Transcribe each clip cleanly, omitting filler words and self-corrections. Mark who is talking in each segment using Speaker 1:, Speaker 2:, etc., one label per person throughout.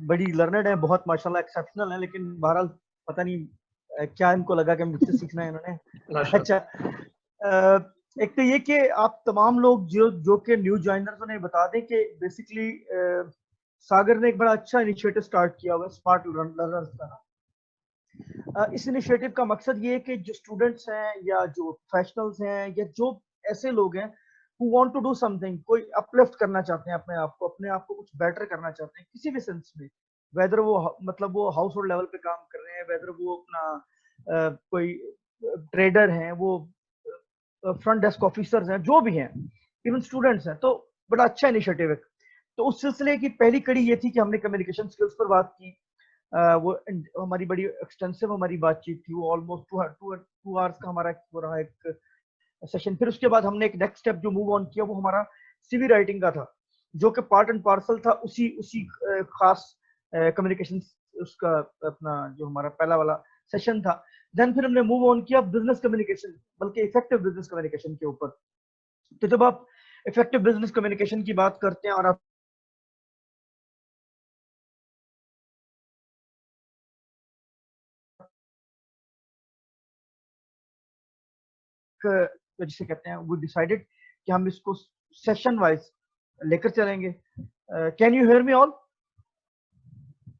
Speaker 1: बड़ी लर्नड है, बहुत माशाल्लाह एक्सेप्शनल है, लेकिन बहरहाल पता नहीं क्या इनको लगा कि मुझसे सीखना है इन्होंने। अच्छा, एक तो ये कि आप तमाम लोग जो के न्यू ज्वाइनर्स, उन्हें बता दें कि बेसिकली सागर ने एक बड़ा अच्छा इनिशिएटिव स्टार्ट किया हुआ है स्मार्ट लर्नर्स का। इस इनिशिएटिव का मकसद ये है कि जो स्टूडेंट्स हैं या जो प्रोफेशनल्स हैं या जो ऐसे लोग हैं who want to do something, कोई अपलिफ्ट करना चाहते हैं अपने आप को कुछ बेटर करना चाहते हैं किसी भी सेंस में, वेदर वो मतलब वो हाउस होल्ड लेवल पे काम कर रहे हैं, वेदर वो अपना कोई ट्रेडर हैं, वो फ्रंट डेस्क ऑफिसर्स हैं, जो भी हैं, इवन स्टूडेंट्स हैं, तो बड़ा अच्छा इनिशिएटिव है। तो उस सिलसिले की पहली कड़ी ये थी कि हमने कम्युनिकेशन स्किल्स पर बात की। वो हमारी बड़ी एक्सटेंसिव हमारी बातचीत थी, वो ऑलमोस्ट टू आवर्स का हमारा वो रहा एक सेशन। फिर उसके बाद हमने एक नेक्स्ट स्टेप जो मूव ऑन किया वो हमारा सीवी राइटिंग का था, जो कि पार्ट एंड पार्सल था उसी खास कम्युनिकेशन उसका अपना जो हमारा पहला वाला सेशन था। देन फिर हमने मूव ऑन किया बिजनेस कम्युनिकेशन, बल्कि इफेक्टिव बिजनेस कम्युनिकेशन के ऊपर। तो जब आप इफेक्टिव बिजनेस कम्युनिकेशन की बात करते हैं और आप जिसे कहते हैं, वो डिसाइडेड कि हम इसको सेशन वाइज लेकर चलेंगे। Can you hear me all?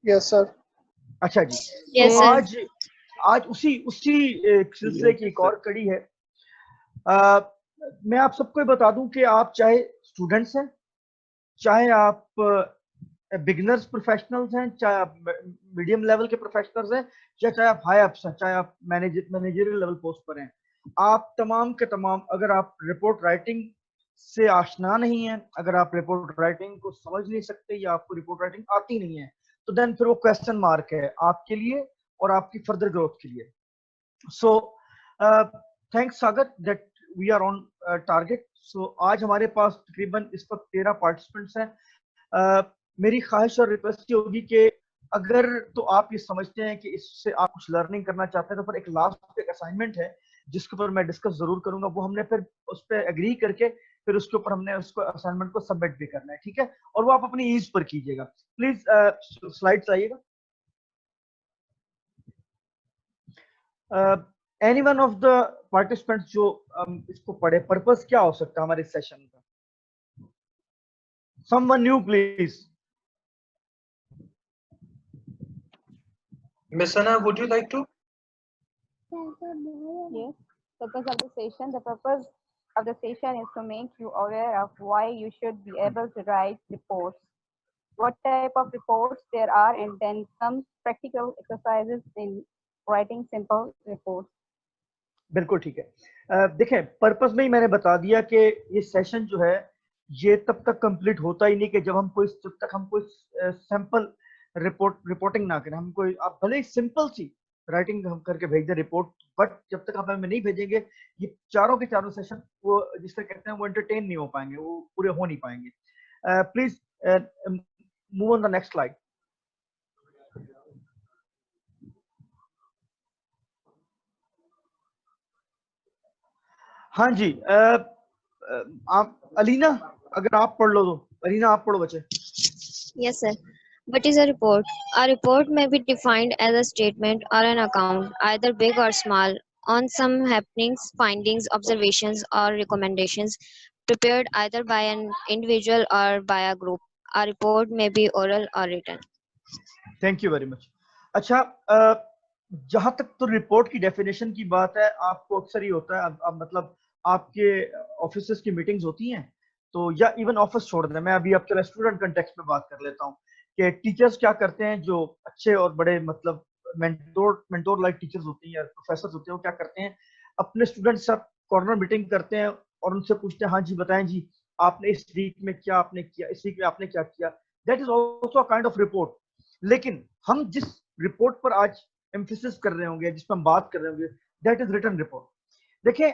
Speaker 2: Yes sir.
Speaker 1: अच्छा जी,
Speaker 3: Yes,
Speaker 1: तो
Speaker 3: sir.
Speaker 1: आज उसी सिलसिले की एक और कड़ी है। मैं आप सबको ये बता दूं कि आप चाहे स्टूडेंट्स हैं, चाहे आप बिगिनर्स प्रोफेशनल्स हैं, चाहे आप मीडियम लेवल के प्रोफेशनल्स हैं, या चाहे आप हाई अप्स हैं, चाहे आप मैनेजरियल लेवल पोस्ट पर हैं, आप तमाम के तमाम अगर आप रिपोर्ट राइटिंग से आशना नहीं है, अगर आप रिपोर्ट राइटिंग को समझ नहीं सकते या आपको रिपोर्ट राइटिंग आती नहीं है, तो देन फिर वो क्वेश्चन मार्क है आपके लिए और आपकी फर्दर ग्रोथ के लिए। So thanks Sagar that we are on target. So आज हमारे पास तकरीबन इस वक्त 13 पार्टिसिपेंट्स हैं। मेरी ख्वाहिश और रिक्वेस्ट ये होगी कि अगर तो आप ये समझते हैं कि इससे आप कुछ लर्निंग करना चाहते हैं, तो फिर एक लास्ट एक असाइनमेंट है जिसके ऊपर मैं डिस्कस जरूर करूंगा, वो हमने फिर उस पर एग्री करके फिर उसके ऊपर हमने उसको असाइनमेंट को सबमिट भी करना है, ठीक है? और वो आप अपनी ईज पर कीजिएगा। प्लीज स्लाइड्स आइएगा। Any one of the participants जो इसको पढ़े, पर्पस क्या हो सकता है हमारे सेशन का? Someone new please.
Speaker 4: Miss Anna, would you like to?
Speaker 5: Yes. Purpose of the session. The purpose of the session is to make you aware of why you should be able to write reports, what type of reports there are, and then some practical exercises in writing simple reports.
Speaker 1: बिल्कुल ठीक है। देखें, purpose में ही मैंने बता दिया कि ये सेशन जो है ये तब तक कंप्लीट होता ही नहीं कि जब तक हम कोई सैंपल रिपोर्टिंग ना करें। हम कोई, आप भले ही सिंपल सी राइटिंग हम करके भेज दें रिपोर्ट, बट जब तक आप हमें नहीं भेजेंगे, ये चारों के चारों सेशन वो जिससे कहते हैं वो एंटरटेन नहीं हो पाएंगे, वो पूरे हो नहीं पाएंगे। Please move on the next slide. हाँ जी, आप अलीना, अगर आप पढ़ लो तो। अलीना आप पढ़ो बच्चे।
Speaker 3: Yes, sir. What is a report? A report may be defined as a statement or an account, either big or small, on some happenings, findings, observations, or recommendations prepared either by an individual or by a group. A report may be oral or written.
Speaker 1: Thank you very much. अच्छा, जहां तक तो report की definition की बात है, आपको अक्सर ही होता है, अब मतलब आपके ऑफिस की मीटिंग्स होती हैं, तो या इवन ऑफिस छोड़ दें, मैं अभी आपके स्टूडेंट कंटेक्स्ट में बात कर लेता हूँ कि टीचर्स क्या करते हैं, जो अच्छे और बड़े मतलब मेंटोर लाइक टीचर्स होते हैं या प्रोफेसर होते हैं, वो क्या करते हैं, अपने स्टूडेंट से कॉर्नर मीटिंग करते हैं और उनसे पूछते हैं, हाँ जी बताएं जी, आपने इस वीक में क्या आपने किया, इस वीक में आपने क्या किया। That is also a kind of report. लेकिन हम जिस रिपोर्ट पर आज एम्फेसिस कर रहे होंगे, जिस पर हम बात कर रहे होंगे, दैट इज रिटन रिपोर्ट। देखिए,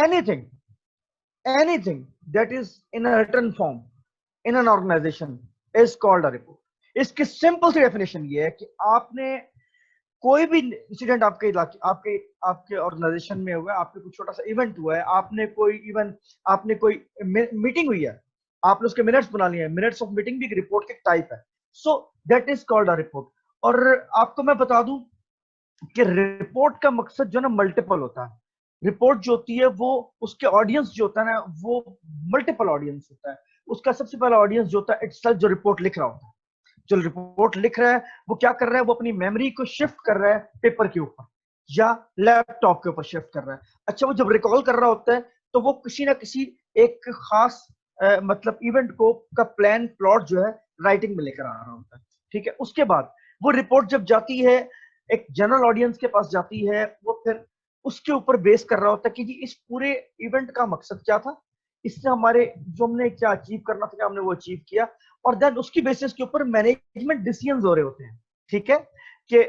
Speaker 1: anything that is in a written form in an organization is called a report. इसकी सिंपल सी डेफिनेशन ये है कि आपने कोई भी इंसिडेंट आपके इलाके, आपके ऑर्गेनाइजेशन में हुआ है, आपके कुछ छोटा सा इवेंट हुआ है, आपने कोई मीटिंग हुई है, आपने उसके मिनट्स बना लिए हैं। मिनट्स ऑफ मीटिंग भी एक रिपोर्ट के टाइप है। So that is called a report. और आपको मैं बता दूं कि रिपोर्ट का मकसद जो है ना मल्टीपल होता है। रिपोर्ट जो होती है वो उसके ऑडियंस जो होता है ना वो मल्टीपल ऑडियंस होता है। उसका सबसे पहला ऑडियंस जो होता है इटसेल्फ जो रिपोर्ट लिख रहा होता है। जो रिपोर्ट लिख रहा है वो क्या कर रहा है, वो अपनी मेमोरी को शिफ्ट कर रहा है पेपर के ऊपर या लैपटॉप के ऊपर शिफ्ट कर रहा है। अच्छा, वो जब रिकॉल कर रहा होता है तो वो किसी ना किसी एक खास मतलब इवेंट को का प्लान प्लॉट जो है राइटिंग में लेकर आ रहा होता है। ठीक है, उसके बाद वो रिपोर्ट जब जाती है एक जनरल ऑडियंस के पास जाती है, वो फिर उसके ऊपर बेस कर रहा होता है कि जी इस पूरे इवेंट का मकसद क्या था, इससे हमारे जो हमने क्या अचीव करना था, क्या हमने वो अचीव किया, और देन उसकी बेसिस के ऊपर मैनेजमेंट डिसीजंस हो रहे होते हैं। ठीक है, कि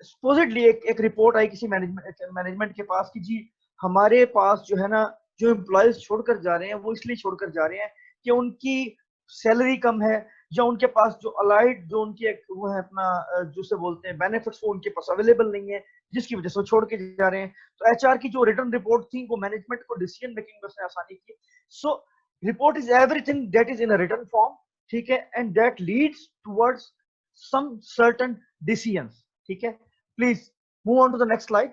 Speaker 1: सपोजिटली एक रिपोर्ट आई किसी मैनेजमेंट के पास कि जी हमारे पास जो है ना जो एम्प्लॉयज छोड़कर जा रहे हैं वो इसलिए छोड़कर जा रहे हैं कि उनकी सैलरी कम है, या उनके पास जो अलाइड जो उनकी एक वो है अपना जिसे बोलते हैं बेनिफिट्स वो उनके पास अवेलेबल नहीं है, जिसकी वजह से वो छोड़ के जा रहे हैं। तो एचआर की जो रिटर्न रिपोर्ट थी वो मैनेजमेंट को डिसीजन मेकिंग में उसने आसानी की। So report is everything that is in a written form. ठीक है, and that leads towards some certain decisions. ठीक है, please move on to the next slide.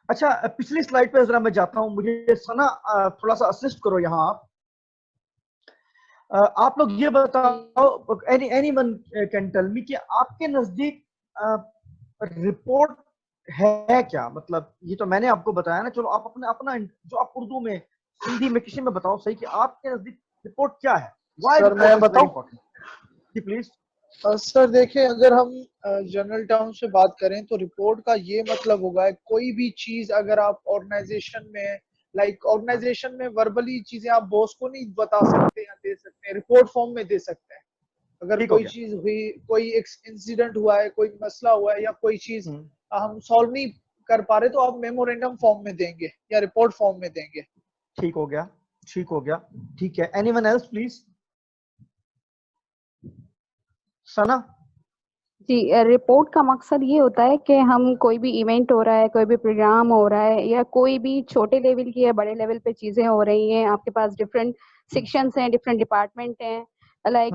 Speaker 1: अच्छा, पिछली स्लाइड पे जरा मैं जाता हूं, मुझे सना थोड़ा सा असिस्ट करो यहाँ। आप लोग ये बताओ, एनीवन कैन टेल मी कि आपके नजदीक रिपोर्ट है क्या? मतलब ये तो मैंने आपको बताया ना, चलो आप अपने अपना जो आप उर्दू में हिंदी में किसी में बताओ सही कि आपके नजदीक रिपोर्ट क्या है।
Speaker 2: सर मैं बताऊं?
Speaker 1: प्लीज
Speaker 2: सर देखिए, अगर हम जनरल टर्म से बात करें तो रिपोर्ट का ये मतलब होगा कोई भी चीज अगर आप ऑर्गेनाइजेशन में ऑर्गेनाइजेशन में वर्बली चीजें आप बॉस को नहीं बता सकते या दे सकते हैं, रिपोर्ट फॉर्म में दे सकते हैं। अगर कोई चीज हुई, कोई एक इंसिडेंट हुआ है, कोई मसला हुआ है या कोई चीज हम सॉल्व नहीं कर पा रहे तो आप मेमोरेंडम फॉर्म में देंगे या रिपोर्ट फॉर्म में देंगे।
Speaker 1: ठीक हो गया, ठीक हो गया, ठीक है। Anyone else please? सना?
Speaker 5: जी, रिपोर्ट का मकसद ये होता है कि हम कोई भी इवेंट हो रहा है, कोई भी प्रोग्राम हो रहा है, या कोई भी छोटे लेवल की या बड़े लेवल पे चीजें हो रही हैं, आपके पास डिफरेंट सेक्शंस हैं, डिफरेंट डिपार्टमेंट हैं। लाइक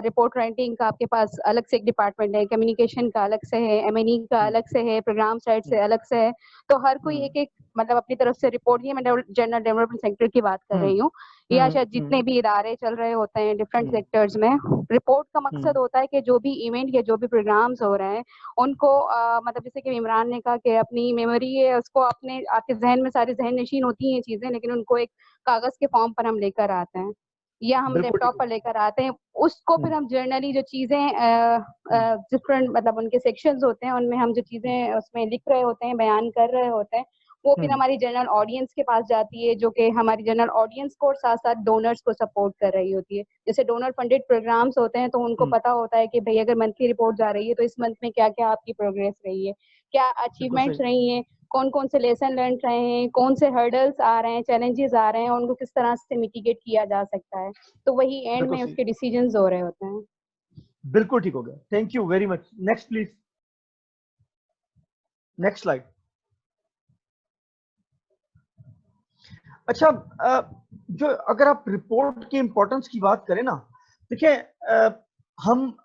Speaker 5: रिपोर्ट राइटिंग का आपके पास अलग से एक डिपार्टमेंट है, कम्युनिकेशन का अलग से है, M&E का अलग से है, प्रोग्राम साइड से अलग से है। तो हर कोई एक एक मतलब अपनी तरफ से रिपोर्ट, ये मैं जनरल डेवलपमेंट सेक्टर की बात कर रही हूँ, या शायद जितने भी इदारे चल रहे होते हैं डिफरेंट सेक्टर्स में, रिपोर्ट का मकसद होता है कि जो भी इवेंट या जो भी प्रोग्राम्स हो रहे हैं उनको मतलब जैसे कि इमरान ने कहा कि अपनी मेमोरी है उसको अपने आपके जहन में सारी जहन नशीन होती हैं चीजें, लेकिन उनको एक कागज के फॉर्म पर हम लेकर आते हैं या हम लैपटॉप पर लेकर आते हैं। उसको फिर हम जर्नली जो चीजें डिफरेंट मतलब उनके सेक्शंस होते हैं उनमें हम जो चीजें उसमें लिख रहे होते हैं, बयान कर रहे होते हैं, वो फिर हमारी जनरल ऑडियंस के पास जाती है, जो कि हमारी जनरल ऑडियंस को और साथ साथ डोनर्स को सपोर्ट कर रही होती है। जैसे डोनर फंडेड प्रोग्राम्स होते हैं तो उनको पता होता है कि भाई अगर मंथली रिपोर्ट जा रही है तो इस मंथ में क्या क्या आपकी प्रोग्रेस रही है, क्या अचीवमेंट्स रही हैं, कौन कौन से लेसन लर्न रहे हैं, कौन से हर्डल्स आ रहे हैं, चैलेंजेस आ रहे हैं, उनको किस तरह से मिटिगेट किया जा सकता है। तो वही एंड में उसके डिसीजंस हो रहे होते हैं।
Speaker 1: बिल्कुल ठीक हो गया, thank you very much. Next please, next slide. अच्छा, जो अगर आप रिपोर्ट की इंपॉर्टेंस की बात करें ना, देखिए हम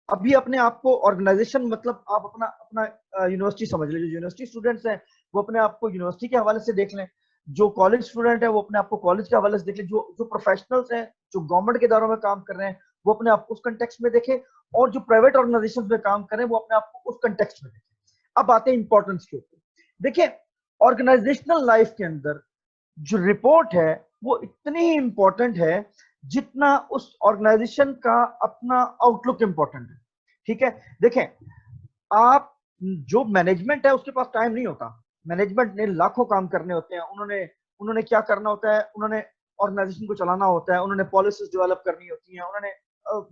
Speaker 1: अभी अपने आप को ऑर्गेनाइजेशन मतलब आप अपना अपना यूनिवर्सिटी समझ लीजिए। जो यूनिवर्सिटी स्टूडेंट्स हैं वो अपने आप को यूनिवर्सिटी के हवाले से देख लें, जो कॉलेज स्टूडेंट है वो अपने आप को कॉलेज के हवाले से देख लें, जो प्रोफेशनल्स हैं जो गवर्नमेंट के इदारों में काम कर रहे हैं वो अपने आप को उस कंटेक्स्ट में देखें, और जो प्राइवेट ऑर्गेनाइजेशन में काम कर रहे हैं वो अपने आप को उस कंटेक्स्ट में देखें। अब आते हैं इंपॉर्टेंस के ऊपर। देखिए, ऑर्गेनाइजेशनल लाइफ के अंदर जो रिपोर्ट है वो इतनी ही इंपॉर्टेंट है जितना उस ऑर्गेनाइजेशन का अपना आउटलुक इंपॉर्टेंट है। ठीक है, देखें आप जो मैनेजमेंट है उसके पास टाइम नहीं होता। मैनेजमेंट ने लाखों काम करने होते हैं, उन्होंने क्या करना होता है, उन्होंने ऑर्गेनाइजेशन को चलाना होता है, उन्होंने पॉलिसीज डेवलप करनी होती हैं, उन्होंने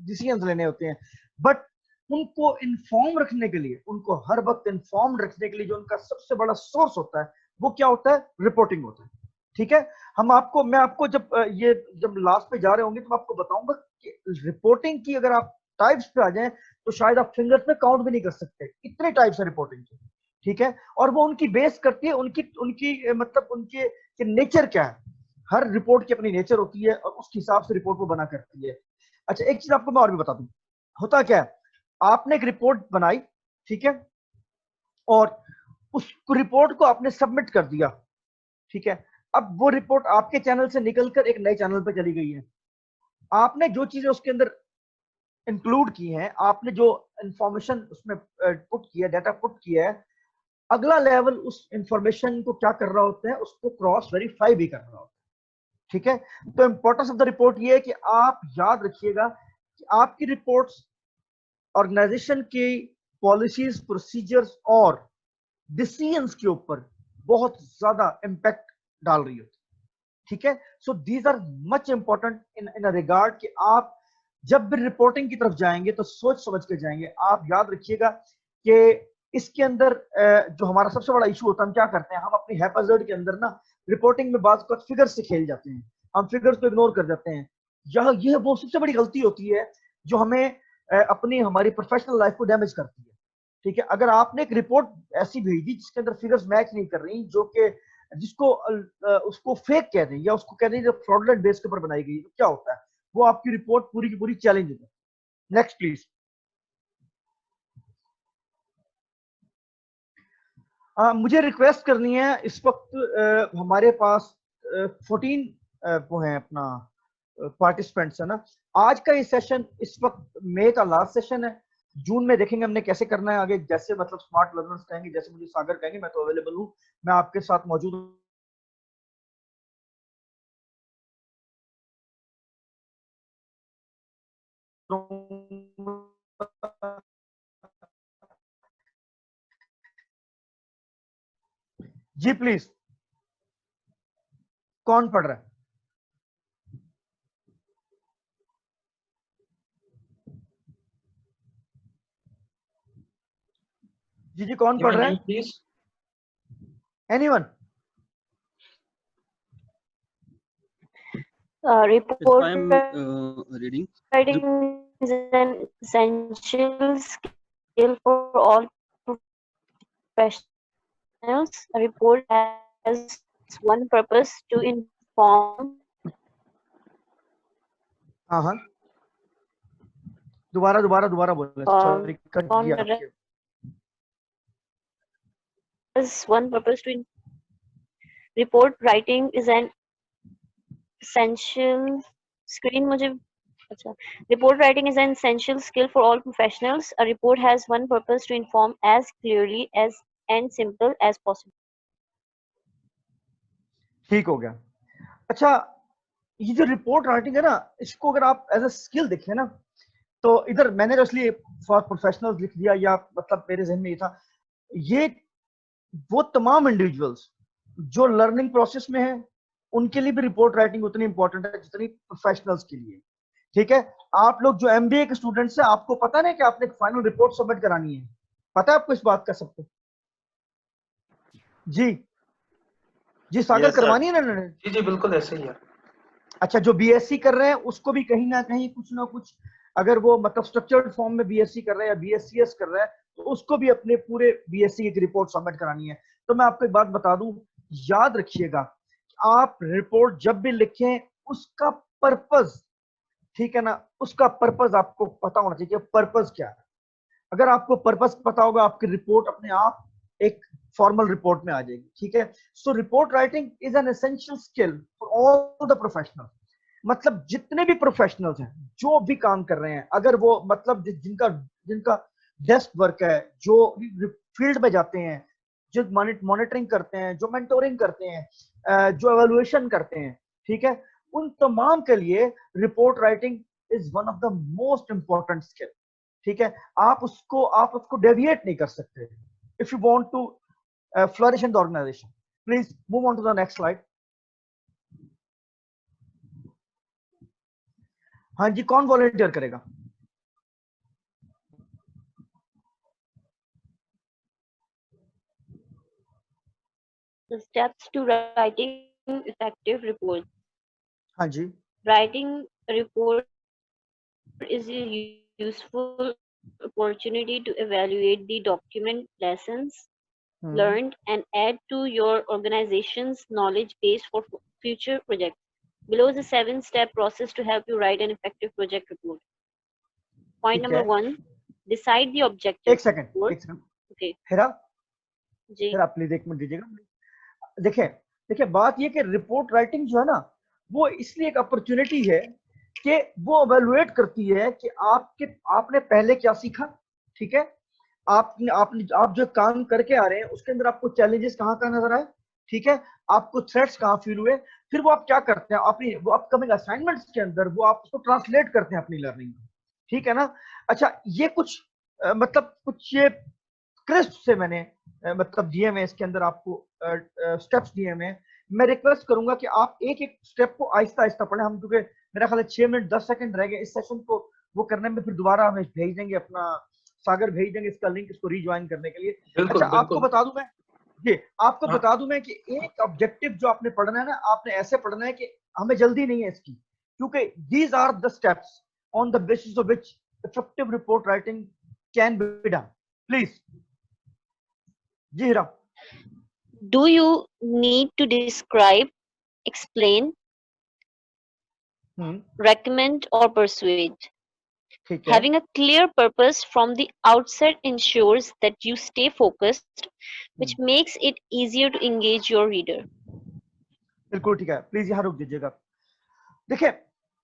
Speaker 1: डिसीजंस लेने होते हैं। बट उनको इन्फॉर्म रखने के लिए, उनको हर वक्त इन्फॉर्म रखने के लिए जो उनका सबसे बड़ा सोर्स होता है वो क्या होता है? रिपोर्टिंग होता है। ठीक है, मैं आपको जब लास्ट पे जा रहे होंगे तो मैं आपको बताऊंगा कि रिपोर्टिंग की अगर आप टाइप्स पे आ जाएं तो शायद आप फिंगर्स में काउंट भी नहीं कर सकते, इतने टाइप्स है रिपोर्टिंग के। ठीक है, और वो उनकी बेस करती है उनकी उनकी मतलब उनके नेचर क्या है। हर रिपोर्ट की अपनी नेचर होती है और उसके हिसाब से रिपोर्ट वो बना करती है। अच्छा, एक चीज आपको मैं और भी बता दूं, होता क्या है, आपने एक रिपोर्ट बनाई, ठीक है, और उस रिपोर्ट को आपने सबमिट कर दिया, ठीक है, अब वो रिपोर्ट आपके चैनल से निकलकर एक नए चैनल पे चली गई है। आपने जो चीजें उसके अंदर इंक्लूड की हैं, आपने जो इंफॉर्मेशन उसमें पुट किया, डाटा पुट किया है, अगला लेवल उस इंफॉर्मेशन को क्या कर रहा होता है, उसको क्रॉस वेरीफाई भी कर रहा होता है, ठीक है। तो इंपॉर्टेंस ऑफ द रिपोर्ट ये है कि आप याद रखिएगा कि आपकी रिपोर्ट्स ऑर्गेनाइजेशन की पॉलिसीज, प्रोसीजर्स और डिसीजंस के ऊपर बहुत ज्यादा इंपैक्ट डाल रही होती है, ठीक है। So these are much important in a regard कि आप जब भी रिपोर्टिंग की तरफ जाएंगे तो सोच समझ के जाएंगे। आप याद रखिएगा कि इसके अंदर जो हमारा सबसे बड़ा इशू होता है, हम क्या करते हैं, हम अपनी हैपहैज़र्ड के अंदर ना रिपोर्टिंग में बात फिगर्स से खेल जाते हैं, हम फिगर्स को इग्नोर कर जाते हैं। यह वो सबसे बड़ी गलती होती है जो हमें अपनी हमारी प्रोफेशनल लाइफ को डैमेज करती है, ठीक है। अगर आपने एक रिपोर्ट ऐसी भेजी जिसके अंदर फिगर्स मैच नहीं कर रही, जो कि जिसको उसको फेक कह दें या उसको कह दें जो फ्रॉडलेंट बेस के ऊपर बनाई गई, तो क्या होता है, वो आपकी रिपोर्ट पूरी की पूरी चैलेंज है। Next please. मुझे रिक्वेस्ट करनी है, इस वक्त हमारे पास 14 वो हैं अपना पार्टिसिपेंट्स है ना। आज का ये सेशन इस वक्त मई का लास्ट सेशन है, जून में देखेंगे हमने कैसे करना है आगे। जैसे मतलब स्मार्ट लर्नर्स कहेंगे, जैसे मुझे सागर कहेंगे, मैं तो अवेलेबल हूँ, मैं आपके साथ मौजूद हूँ। जी प्लीज, कौन पढ़ रहा है? जी कौन पढ़ रहा है?
Speaker 4: Please.
Speaker 1: Anyone?
Speaker 6: Report reading is an essential skill for all professionals. A report has one purpose to inform.
Speaker 1: हाँ, दोबारा बोले, सॉरी कट गया आपके।
Speaker 6: Has one purpose to report writing is an essential screen मुझे अच्छा report writing is an essential skill for all professionals. A report has one purpose to inform as clearly as and simple as possible.
Speaker 1: ठीक हो गया। अच्छा, ये जो report writing है ना, इसको अगर आप एज अ स्किल देखें ना, तो इधर मैंने तो इसलिए फॉर प्रोफेशनल्स लिख दिया, या मतलब मेरे जहन में ये था, ये वो तमाम इंडिविजुअल्स जो लर्निंग प्रोसेस में है, उनके लिए भी रिपोर्ट राइटिंग उतनी इंपॉर्टेंट है जितनी प्रोफेशनल्स के लिए, ठीक है। आप लोग जो एमबीए के स्टूडेंट्स हैं, आपको पता नहीं कि आपने एक फाइनल रिपोर्ट सबमिट करानी है, पता है आपको इस बात का सबको? जी सागर करवानी है ना?
Speaker 4: जी बिल्कुल ऐसे ही है।
Speaker 1: अच्छा, जो बीएससी कर रहे हैं उसको भी कहीं ना कहीं कुछ ना कुछ, अगर वो मतलब स्ट्रक्चर्ड फॉर्म में बीएससी कर रहे हैं या बीएससीएस कर रहे हैं, तो उसको भी अपने पूरे बीएससी की रिपोर्ट सबमिट करानी है। तो मैं आपको एक बात बता दूं, याद रखिएगा, आप रिपोर्ट जब भी लिखें, उसका पर्पस, ठीक है ना, उसका पर्पस आपको पता होना चाहिए, पर्पस क्या है। अगर आपको पर्पस पता होगा, आपकी रिपोर्ट अपने आप एक फॉर्मल रिपोर्ट में आ जाएगी, ठीक है। So report writing is an essential skill for all the professional. मतलब जितने भी प्रोफेशनल्स हैं, जो भी काम कर रहे हैं, अगर वो मतलब जिनका जिनका डेस्क वर्क है, जो फील्ड में जाते हैं, जो मॉनिटरिंग करते हैं, जो मेंटोरिंग करते हैं, जो एवेल्युएशन करते हैं, ठीक है, उन तमाम के लिए report writing is one of the most important skill, ठीक है। आप उसको डेविएट नहीं कर सकते if you want to flourish in the organization. Please move on to the next slide. हाँ जी, कौन वॉलंटियर करेगा?
Speaker 6: The steps to writing effective reports.
Speaker 1: हाँ जी।
Speaker 6: Writing a report is a useful opportunity to evaluate the document lessons learned and add to your organization's knowledge base for future projects. Below is a 7-step process to help you write an effective project report. Point
Speaker 1: ठीक
Speaker 6: number
Speaker 1: है,
Speaker 6: 1, decide the objective.
Speaker 1: एक second
Speaker 6: Okay.
Speaker 1: Hira
Speaker 6: ji.
Speaker 1: Hira please एक minute दीजिएगा। देखिए देखिए बात ये कि रिपोर्ट राइटिंग जो है ना वो इसलिए एक अपॉर्चुनिटी है कि वो एवेलुएट करती है कि आपने पहले क्या सीखा, ठीक है, आप जो काम करके आ रहे हैं उसके अंदर आपको चैलेंजेस कहाँ कहाँ नजर आए, ठीक है, आपको थ्रेट्स कहाँ फील हुए, फिर वो आप क्या करते हैं अपनी वो अपकमिंग असाइनमेंट्स के अंदर वो आप उसको ट्रांसलेट करते हैं अपनी लर्निंग में, ठीक है ना। अच्छा ये कुछ मतलब कुछ ये क्रिस्प से मैंने मतलब दिए में इसके अंदर आपको स्टेप्स दिए में। मैं रिक्वेस्ट करूंगा कि आप एक एक स्टेप को आहिस्ता आहिस्ता पढ़ें। हम क्योंकि मेरा ख्याल है 6 मिनट 10 सेकंड रह गए इस सेशन को वो करने में, फिर दोबारा हमें भेज देंगे, अपना सागर भेज देंगे इसका लिंक इसको रीज्वाइन करने के लिए।
Speaker 4: बिल्कुल,
Speaker 1: अच्छा आपको बता दूं मैं जी आपको
Speaker 4: हाँ।
Speaker 1: बता दूं मैं कि एक ऑब्जेक्टिव जो आपने पढ़ना है ना आपने ऐसे पढ़ना है कि हमें जल्दी नहीं है इसकी, क्योंकि these are the steps on the basis of which effective report writing can be done. Please जी Hira.
Speaker 6: Do you need to describe, explain, recommend, or persuade?
Speaker 1: ठीक है,
Speaker 6: Having a clear purpose from the outset ensures that you stay focused, which makes it easier to engage your reader.
Speaker 1: बिल्कुल ठीक है, please यहाँ रुक दीजिएगा। देखिए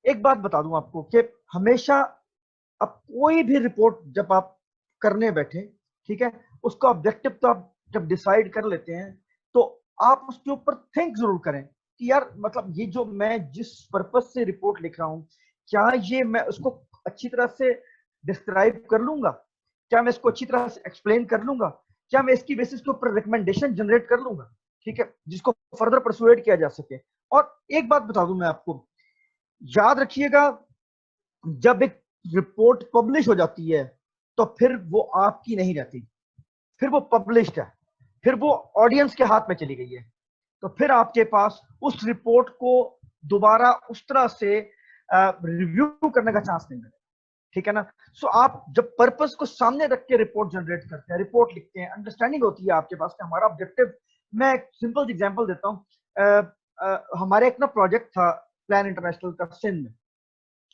Speaker 1: एक बात बता दूं आपको कि हमेशा अब कोई भी रिपोर्ट जब आप करने बैठे, ठीक है, उसका ऑब्जेक्टिव तो आप जब डिसाइड कर लेते हैं तो आप उसके ऊपर थिंक जरूर करें कि यार मतलब ये जो मैं जिस पर्पज से रिपोर्ट लिख रहा हूं क्या ये मैं उसको अच्छी तरह से डिस्क्राइब कर लूंगा, क्या मैं इसको अच्छी तरह से एक्सप्लेन कर लूंगा, क्या मैं इसकी बेसिस के ऊपर रिकमेंडेशन जनरेट कर लूंगा, ठीक है, जिसको फर्दर परसुएड किया जा सके। और एक बात बता दूं मैं आपको, याद रखिएगा जब एक रिपोर्ट पब्लिश हो जाती है तो फिर वो आपकी नहीं रहती, फिर वो पब्लिश्ड है, फिर वो ऑडियंस के हाथ में चली गई है, तो फिर आपके पास उस रिपोर्ट को दोबारा उस तरह से रिव्यू करने का चांस नहीं मिलेगा, ठीक है ना। सो आप जब पर्पस को सामने रख के रिपोर्ट जनरेट करते हैं, रिपोर्ट लिखते हैं, अंडरस्टैंडिंग होती है आपके पास कि हमारा ऑब्जेक्टिव। मैं एक सिंपल एग्जांपल देता हूँ, हमारे एक ना प्रोजेक्ट था प्लान इंटरनेशनल का सिंध में,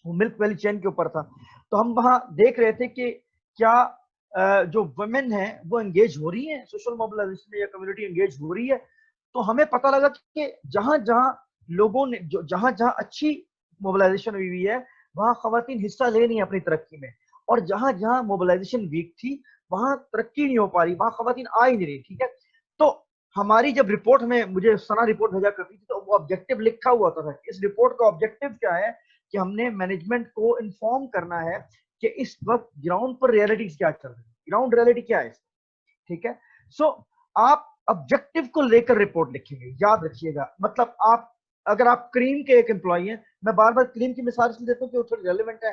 Speaker 1: वो मिल्क वैली चेन के ऊपर था, तो हम वहां देख रहे थे कि क्या जो वुमेन है वो एंगेज हो रही है सोशल मोबिलाइजेशन में या कम्युनिटी एंगेज हो रही है। तो हमें पता लगा कि जहां जहां लोगों ने जहां जहां अच्छी मोबिलाइजेशन हुई है वहां खवातीन हिस्सा ले नहीं अपनी तरक्की में, और जहां जहां मोबिलाइजेशन वीक थी वहां तरक्की नहीं हो पा रही, वहां खवातीन आ ही नहीं रही, ठीक है। तो हमारी जब रिपोर्ट में मुझे सना रिपोर्ट भेजा करती थी तो वो ऑब्जेक्टिव लिखा हुआ था, इस रिपोर्ट का ऑब्जेक्टिव क्या है कि हमने मैनेजमेंट को इन्फॉर्म करना है कि इस वक्त ग्राउंड पर रियलिटी क्या चल रही है, ग्राउंड रियलिटी क्या है, ठीक है। सो आप ऑब्जेक्टिव को लेकर रिपोर्ट लिखेंगे, याद रखिएगा। मतलब आप अगर आप क्रीम के एक एम्प्लॉय हैं, मैं बार बार क्रीम की मिसाल इसलिए देता हूँ कि वो थोड़ी रेलिवेंट है,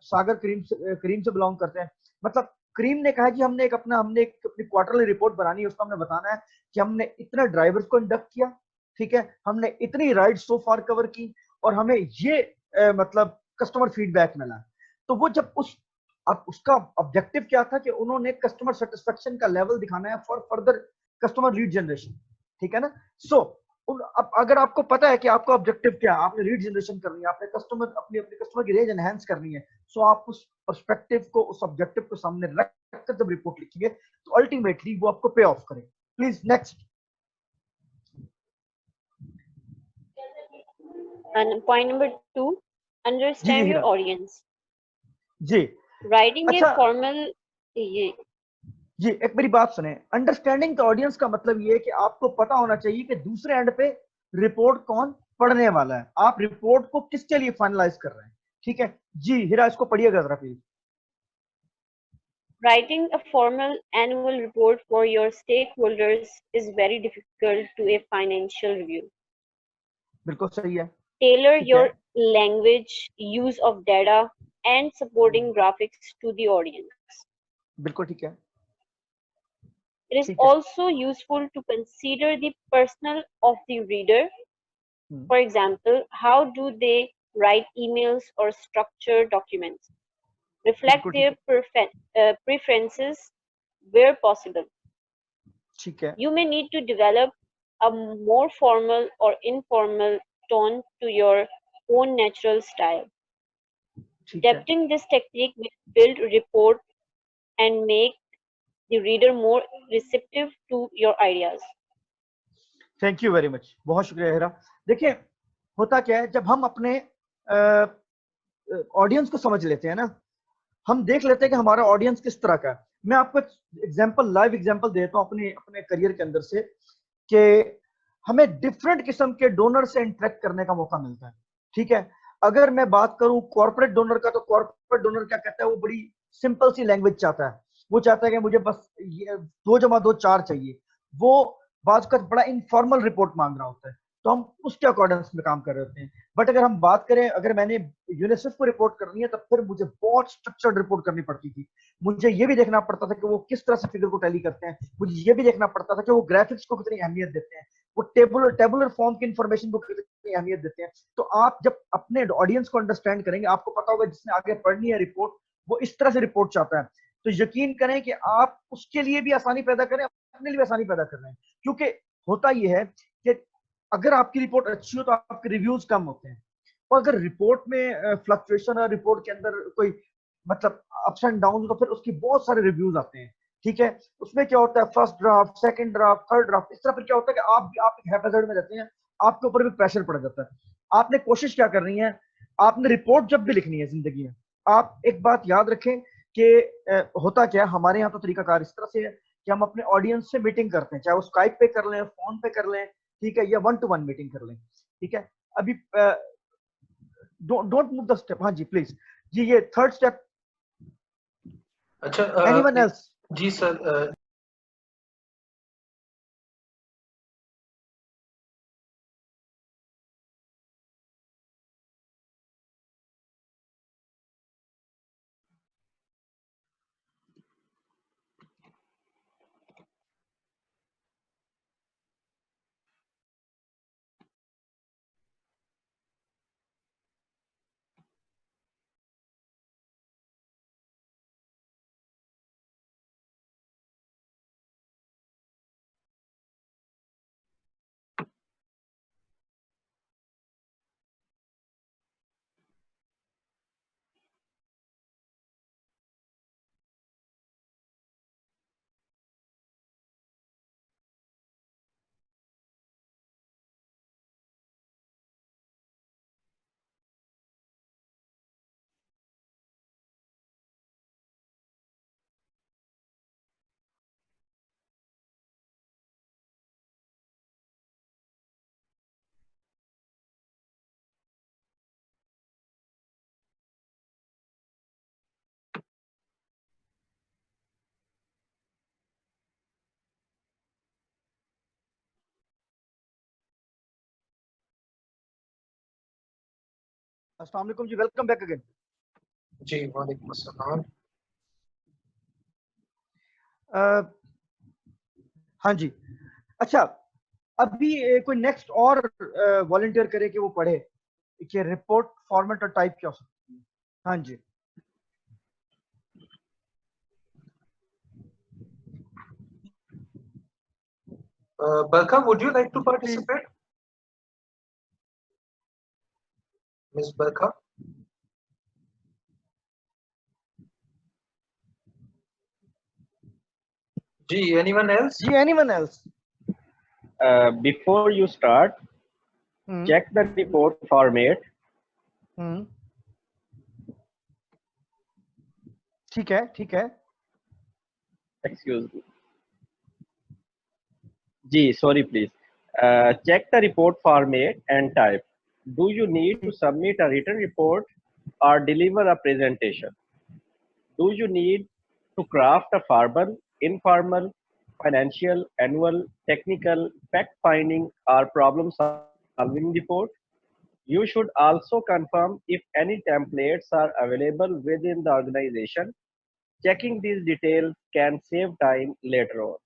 Speaker 1: सागर क्रीम से बिलोंग करते हैं। मतलब क्रीम ने कहा कि हमने एक अपनी क्वार्टरली रिपोर्ट बनानी है, उसको हमने बताना है कि हमने इतने ड्राइवर्स को इंडक्ट किया, ठीक है, हमने इतनी राइड सो फार कवर की और हमें ये मतलब कस्टमर फीडबैक मिला। तो वो जब अब उसका ऑब्जेक्टिव क्या था कि उन्होंने कस्टमर सेटिस्फेक्शन का लेवल दिखाना है for further customer lead generation, ठीक है ना। सो अब अगर आपको पता है कि आपका ऑब्जेक्टिव क्या है, आपने लीड जनरेशन करनी है, आपने अपने कस्टमर की रेंज एनहांस करनी है, सो आप उस पर्सपेक्टिव को उस ऑब्जेक्टिव को सामने रखकर जब रिपोर्ट लिखेंगे तो अल्टीमेटली वो आपको पे ऑफ करे। Please next.
Speaker 6: And point number 2, understand your audience.
Speaker 1: जी
Speaker 6: Writing
Speaker 1: अच्छा,
Speaker 6: a formal
Speaker 1: जी एक मेरी बात सुने, अंडरस्टैंडिंग द ऑडियंस का मतलब ये है कि आपको पता होना चाहिए कि दूसरे एंड पे रिपोर्ट कौन पढ़ने वाला है, आप रिपोर्ट को किसके लिए फाइनलाइज कर रहे हैं, ठीक है। जी हिरा इसको पढ़िएगा जरा please.
Speaker 6: Writing a formal annual report for your stakeholders is very difficult to a financial review.
Speaker 1: बिल्कुल सही है।
Speaker 6: Tailor your language, use of data, and supporting graphics to the audience.
Speaker 1: बिल्कुल ठीक है।
Speaker 6: It is also useful to consider the personal of the reader. For example, how do they write emails or structure documents? Reflect their preferences where possible. You may need to develop a more formal or informal tone to your own natural style.
Speaker 1: ठीक है,
Speaker 6: Adapting this technique will build rapport and make the reader more receptive to your ideas.
Speaker 1: Thank you very much, बहुत शुक्रिया हेरा। देखिए होता क्या है, जब हम अपने ऑडियंस को समझ लेते हैं ना, हम देख लेते हैं कि हमारा ऑडियंस किस तरह का है। मैं आपको एग्जांपल, लाइव एग्जांपल देता हूं अपने अपने करियर के अंदर से, कि हमें डिफरेंट किस्म के डोनर से इंटरेक्ट करने का मौका मिलता है। ठीक है, अगर मैं बात करूं कॉर्पोरेट डोनर का, तो कॉर्पोरेट डोनर क्या कहता है, वो बड़ी सिंपल सी लैंग्वेज चाहता है। वो चाहता है कि मुझे बस 2 + 2 4 चाहिए। वो बात का बड़ा इनफॉर्मल रिपोर्ट मांग रहा होता है, तो हम उसके अकॉर्डिंग्स में काम कर रहे होते हैं। बट अगर हम बात करें, अगर मैंने यूनिसेफ को रिपोर्ट करनी है, तब फिर मुझे बहुत स्ट्रक्चर्ड रिपोर्ट करनी पड़ती थी। मुझे ये भी देखना पड़ता था कि वो किस तरह से फिगर को टैली करते हैं। मुझे ये भी देखना पड़ता था कि वो ग्राफिक्स को कितनी अहमियत देते हैं, वो टेबुलर फॉर्म की इंफॉर्मेशन को कितनी अहमियत देते हैं। तो आप जब अपने ऑडियंस को अंडरस्टैंड करेंगे, आपको पता होगा जिसने आगे पढ़नी है रिपोर्ट, वो इस तरह से रिपोर्ट चाहता है, तो यकीन करें कि आप उसके लिए भी आसानी पैदा करें, अपने लिए आसानी पैदा कर रहे हैं। क्योंकि होता यह है कि अगर आपकी रिपोर्ट अच्छी हो तो आपके रिव्यूज कम होते हैं, और अगर रिपोर्ट में फ्लक्चुएशन है, रिपोर्ट के अंदर कोई मतलब अप्स एंड डाउन, तो फिर उसकी बहुत सारे रिव्यूज आते हैं। ठीक है, उसमें क्या होता है, first draft, second draft, third draft, इस तरह फिर क्या होता है कि आप एक हैपेजार्ड में रहते हैं, आपके ऊपर भी प्रेशर पड़ जाता है। आपने कोशिश क्या करनी है, आपने रिपोर्ट जब भी लिखनी है जिंदगी में, आप एक बात याद रखें कि होता क्या है, हमारे यहाँ तो तरीकाकार इस तरह से है कि हम अपने ऑडियंस से मीटिंग करते हैं, चाहे वो स्काइप पे कर लें, फोन पे कर लें, ठीक है, या 1-to-1 मीटिंग कर लें। ठीक है, अभी डोंट मूव द स्टेप। हाँ जी प्लीज जी, ये थर्ड स्टेप।
Speaker 4: अच्छा,
Speaker 1: एनीवन एल्स?
Speaker 4: जी सर,
Speaker 1: अस्सलाम वालेकुम जी, वेलकम बैक अगेन।
Speaker 4: जी वालेकुम अस्सलाम।
Speaker 1: हाँ जी, अच्छा, अभी कोई नेक्स्ट और वॉलंटियर करे कि वो पढ़े कि रिपोर्ट फॉर्मेट और टाइप क्या हो सकती है। हाँ जी,
Speaker 4: Barkha, would you like to
Speaker 1: जी प्लीज।
Speaker 4: participate? Miss Barkha? जी, anyone else?
Speaker 1: जी, anyone else?
Speaker 7: Before you start, check the report format.
Speaker 1: ठीक है, ठीक है।
Speaker 7: Excuse me. Ji, sorry, please. Check the report format and type. Do you need to submit a written report or deliver a presentation? Do you need to craft a formal, informal, financial, annual, technical, fact-finding, or problem-solving report? You should also confirm if any templates are available within the organization. Checking these details can save time later on.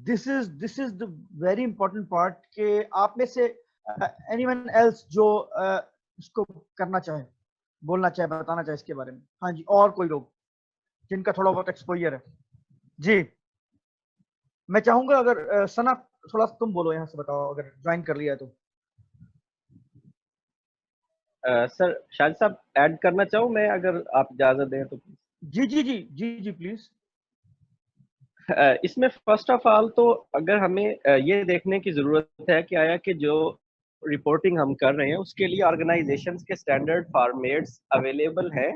Speaker 1: This is the very important part कि आप में से anyone else जो इसको करना चाहे, बोलना चाहे, बताना चाहे इसके बारे में। हाँ जी, और कोई लोग जिनका थोड़ा बहुत एक्सपोजर है? जी, मैं चाहूंगा अगर सना थोड़ा तुम बोलो, यहाँ से बताओ, अगर ज्वाइन कर लिया है तो।
Speaker 7: सर शाहिद साहब ऐड करना चाहूँ मैं, अगर आप इजाजत दें तो।
Speaker 1: जी जी जी जी जी प्लीज।
Speaker 7: इसमें फर्स्ट ऑफ ऑल तो अगर हमें ये देखने की जरूरत है कि आया कि जो रिपोर्टिंग हम कर रहे हैं उसके लिए ऑर्गेनाइजेशंस के स्टैंडर्ड फॉर्मेट्स अवेलेबल हैं।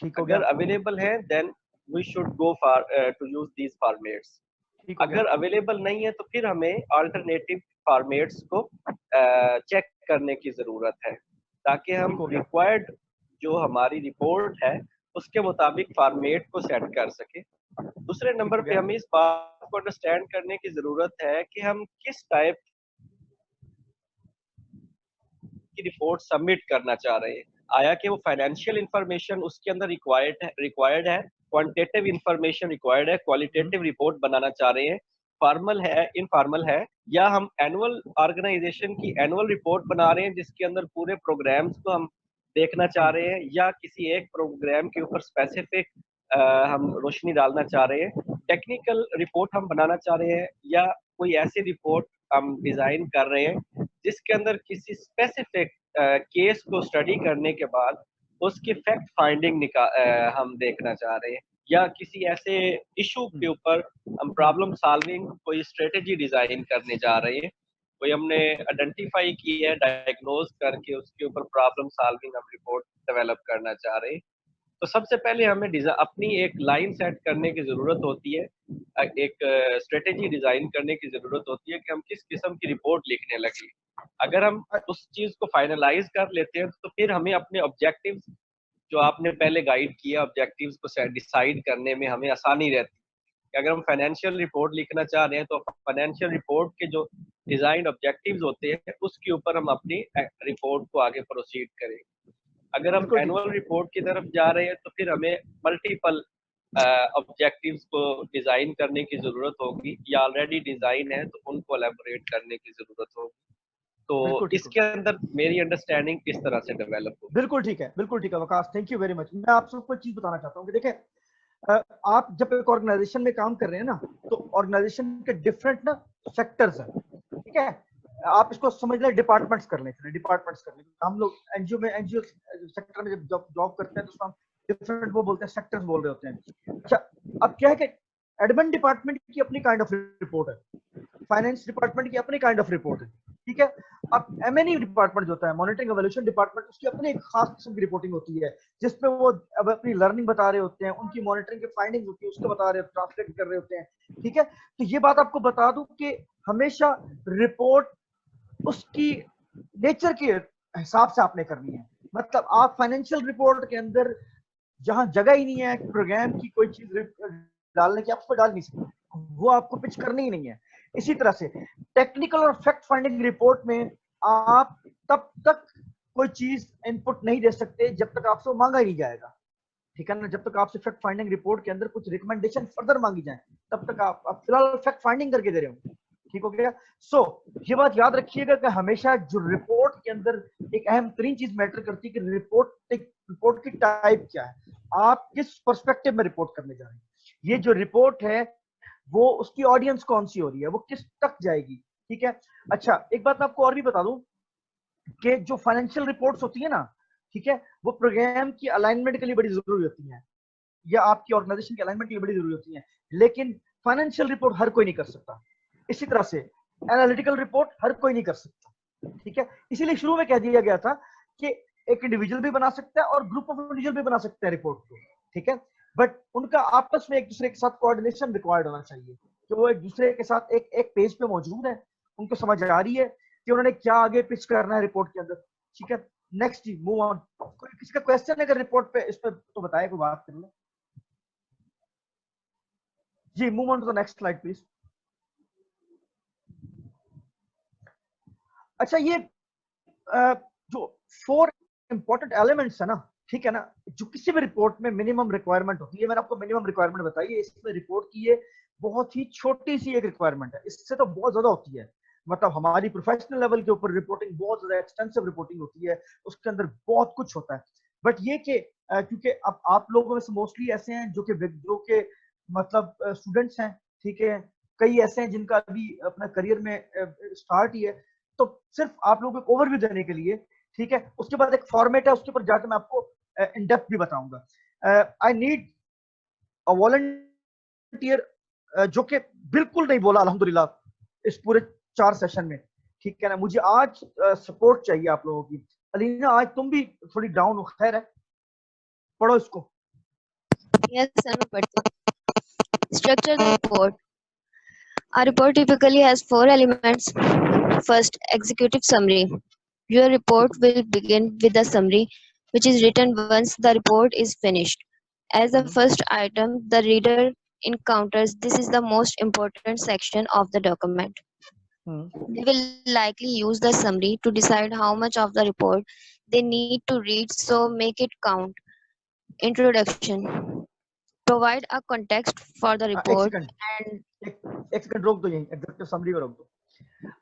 Speaker 1: ठीक हो
Speaker 7: अगर
Speaker 1: गया,
Speaker 7: अवेलेबल है then we should go for to use these formats.
Speaker 1: ठीक हो गया।
Speaker 7: अगर अवेलेबल नहीं है तो फिर हमें अल्टरनेटिव फॉर्मेट्स को चेक करने की जरूरत है, ताकि
Speaker 1: ठीक
Speaker 7: हम
Speaker 1: हो गया।
Speaker 7: रिक्वायर्ड जो हमारी रिपोर्ट है उसके मुताबिक फॉर्मेट को सेट कर सके। दूसरे
Speaker 1: ठीक
Speaker 7: नंबर
Speaker 1: हो
Speaker 7: पे
Speaker 1: गया।
Speaker 7: हमें इस बात को अंडरस्टैंड करने की जरूरत है कि हम किस टाइप की रिपोर्ट सबमिट करना चाह रहे हैं। आया कि वो फाइनेंशियल इंफॉर्मेशन उसके अंदर रिक्वायर्ड है, क्वांटिटेटिव इंफॉर्मेशन रिक्वायर्ड है, क्वालिटेटिव रिपोर्ट बनाना चाह रहे हैं, फॉर्मल है, इनफॉर्मल है, या हम एनुअल ऑर्गेनाइजेशन की एनुअल रिपोर्ट बना रहे हैं जिसके अंदर पूरे प्रोग्राम्स को हम देखना चाह रहे हैं, या किसी एक प्रोग्राम के ऊपर स्पेसिफिक हम रोशनी डालना चाह रहे हैं, टेक्निकल रिपोर्ट हम बनाना चाह रहे हैं, या कोई ऐसी रिपोर्ट हम डिजाइन कर रहे हैं जिसके अंदर किसी स्पेसिफिक केस को स्टडी करने के बाद उसकी फैक्ट फाइंडिंग हम देखना चाह रहे हैं, या किसी ऐसे इशू के ऊपर हम प्रॉब्लम सॉल्विंग कोई स्ट्रेटेजी डिजाइन करने जा रहे हैं, कोई हमने आइडेंटिफाई की है, डायग्नोज करके उसके ऊपर प्रॉब्लम सॉल्विंग हम रिपोर्ट डेवलप करना चाह रहे हैं। तो सबसे पहले हमें अपनी एक लाइन सेट करने की जरूरत होती है, एक स्ट्रेटेजी डिजाइन करने की जरूरत होती है कि हम किस किस्म की रिपोर्ट लिखने लगे। अगर हम उस चीज को फाइनलाइज कर लेते हैं तो फिर हमें अपने ऑब्जेक्टिव्स जो आपने पहले गाइड किया, ऑब्जेक्टिव्स को डिसाइड करने में हमें आसानी रहती है कि अगर हम फाइनेंशियल रिपोर्ट लिखना चाह रहे हैं तो फाइनेंशियल रिपोर्ट के जो डिजाइन ऑब्जेक्टिव्स होते हैं उसके ऊपर हम अपनी रिपोर्ट को आगे प्रोसीड करें। अगर हम
Speaker 1: बिल्कुल ठीक
Speaker 7: एनुअल
Speaker 1: है।
Speaker 7: रिपोर्ट की तरफ जा रहे हैं तो फिर हमें मल्टीपल ऑब्जेक्टिव्स को डिजाइन करने की जरूरत होगी, या ऑलरेडी डिजाइन है तो उनको एलेबोरेट करने की जरूरत होगी। तो
Speaker 1: बिल्कुल ठीक हो
Speaker 7: इसके अंदर मेरी अंडरस्टैंडिंग किस तरह से डेवलप होगी।
Speaker 1: बिल्कुल ठीक है, बिल्कुल ठीक है Waqas, thank you very much. मैं आपसे कोई चीज बताना चाहता हूँ कि देखिए, आप जब एक ऑर्गेनाइजेशन में काम कर रहे हैं ना, तो ऑर्गेनाइजेशन के डिफरेंट ना सेक्टर्स हैं, ठीक है। आप इसको समझ लें डिपार्टमेंट्स कर लें, डिपार्टमेंट्स कर लें। हम लोग एनजीओ सेक्टर में जब जॉब करते हैं तो उसको हम डिफरेंट वो बोलते हैं, सेक्टर्स बोल रहे होते हैं। अच्छा, अब क्या है कि एडमिन डिपार्टमेंट की अपनी काइंड ऑफ रिपोर्ट है, फाइनेंस डिपार्टमेंट की अपनी काइंड ऑफ रिपोर्ट है, ठीक है। अब एमएनई डिपार्टमेंट जो होता है, मॉनिटरिंग एवोल्यूशन डिपार्टमेंट, उसकी अपनी एक खास किस्म की रिपोर्टिंग होती है जिसमें वो अब अपनी लर्निंग बता रहे होते हैं, उनकी मॉनिटरिंग की फाइंडिंग्स होती है उसको बता रहे, ट्रांसलेट कर रहे होते हैं, ठीक है। तो ये बात आपको बता दूं कि हमेशा रिपोर्ट उसकी नेचर के हिसाब से आपने करनी है। मतलब आप फाइनेंशियल रिपोर्ट के अंदर जहां जगह ही नहीं है प्रोग्राम की कोई चीज डालने की, आप उस पर डाल नहीं सकते, वो आपको पिच करनी ही नहीं है। इसी तरह से टेक्निकल और फैक्ट फाइंडिंग रिपोर्ट में आप तब तक कोई चीज इनपुट नहीं दे सकते जब तक आपसे मांगा ही नहीं जाएगा, ठीक है ना। जब तक आपसे फैक्ट फाइंडिंग रिपोर्ट के अंदर कुछ रिकमेंडेशन फर्दर मांगी जाए तब तक आप फिलहाल फैक्ट फाइंडिंग करके दे रहे हो, ठीक हो गया। सो ये बात याद रखिएगा कि हमेशा जो रिपोर्ट के अंदर एक अहम तरीन चीज मैटर करती है कि रिपोर्ट की टाइप क्या है, आप किस पर्सपेक्टिव में रिपोर्ट करने जा रहे हैं, ये जो रिपोर्ट है वो उसकी ऑडियंस कौन सी हो रही है, वो किस तक जाएगी, ठीक है। अच्छा, एक बात मैं आपको और भी बता दूं कि जो फाइनेंशियल रिपोर्ट्स होती है ना, ठीक है, वो प्रोग्राम की अलाइनमेंट के लिए बड़ी जरूरी होती है, या आपकी ऑर्गेनाइजेशन की अलाइनमेंट के लिए बड़ी जरूरी होती है, लेकिन फाइनेंशियल रिपोर्ट हर कोई नहीं कर सकता। इसी तरह से एनालिटिकल रिपोर्ट हर कोई नहीं कर सकता, ठीक है। इसीलिए शुरू में कह दिया गया था कि एक इंडिविजुअल भी बना सकता है और ग्रुप ऑफ इंडिविजुअल भी बना सकते हैं रिपोर्ट को, ठीक है। बट उनका आपस में एक दूसरे के साथ कोऑर्डिनेशन रिक्वायर्ड होना चाहिए कि वो एक दूसरे के साथ एक पेज पे मौजूद है, उनको समझ आ रही है कि उन्होंने क्या आगे पिच करना है रिपोर्ट के अंदर, ठीक है। नेक्स्ट जी, मूव ऑन। किसी का क्वेश्चन अगर रिपोर्ट पे इस पर तो बताए, कोई बात कर लो जी। Move on to the next slide please. अच्छा, ये जो 4 इंपॉर्टेंट एलिमेंट्स है ना, ठीक है ना, जो किसी भी रिपोर्ट में मिनिमम रिक्वायरमेंट होती है, मैंने आपको मिनिमम रिक्वायरमेंट बताई है। इसमें रिपोर्ट की ये बहुत ही छोटी सी एक रिक्वायरमेंट है, इससे तो बहुत ज्यादा होती है। मतलब हमारी प्रोफेशनल लेवल के ऊपर रिपोर्टिंग बहुत ज्यादा एक्सटेंसिव रिपोर्टिंग होती है, उसके अंदर बहुत कुछ होता है। बट ये कि क्योंकि अब आप लोगों में से मोस्टली ऐसे हैं जो कि मतलब स्टूडेंट्स हैं, ठीक है, कई ऐसे हैं जिनका अभी अपना करियर में स्टार्ट ही है, तो सिर्फ आप लोगों को ओवरव्यू देने के लिए, ठीक है। उसके बाद एक फॉर्मेट है, उसके ऊपर जाकर मैं आपको इन डेप्थ भी बताऊंगा। आई नीड अ वॉलंटियर जो कि बिल्कुल नहीं बोला अल्हम्दुलिल्लाह इस पूरे 4 सेशन में, ठीक है ना। मुझे आज सपोर्ट चाहिए आप लोगों की। अलीना, आज तुम भी थोड़ी डाउन हो, खैर है, पढ़ो इसको।
Speaker 3: Yes, sir, मैं पढ़ती हूँ. Structure the report. A report typically has 4 elements. First, executive summary. Your report will begin with a summary, which is written once the report is finished. As the first item, the reader encounters this is the most important section of the document. They will likely use the summary to decide how much of the report they need to read, so make it count. Introduction. Provide a context for the
Speaker 1: एक
Speaker 3: report
Speaker 1: second,
Speaker 3: and
Speaker 1: एक second रोक दो, यहीं executive summary को रोक दो।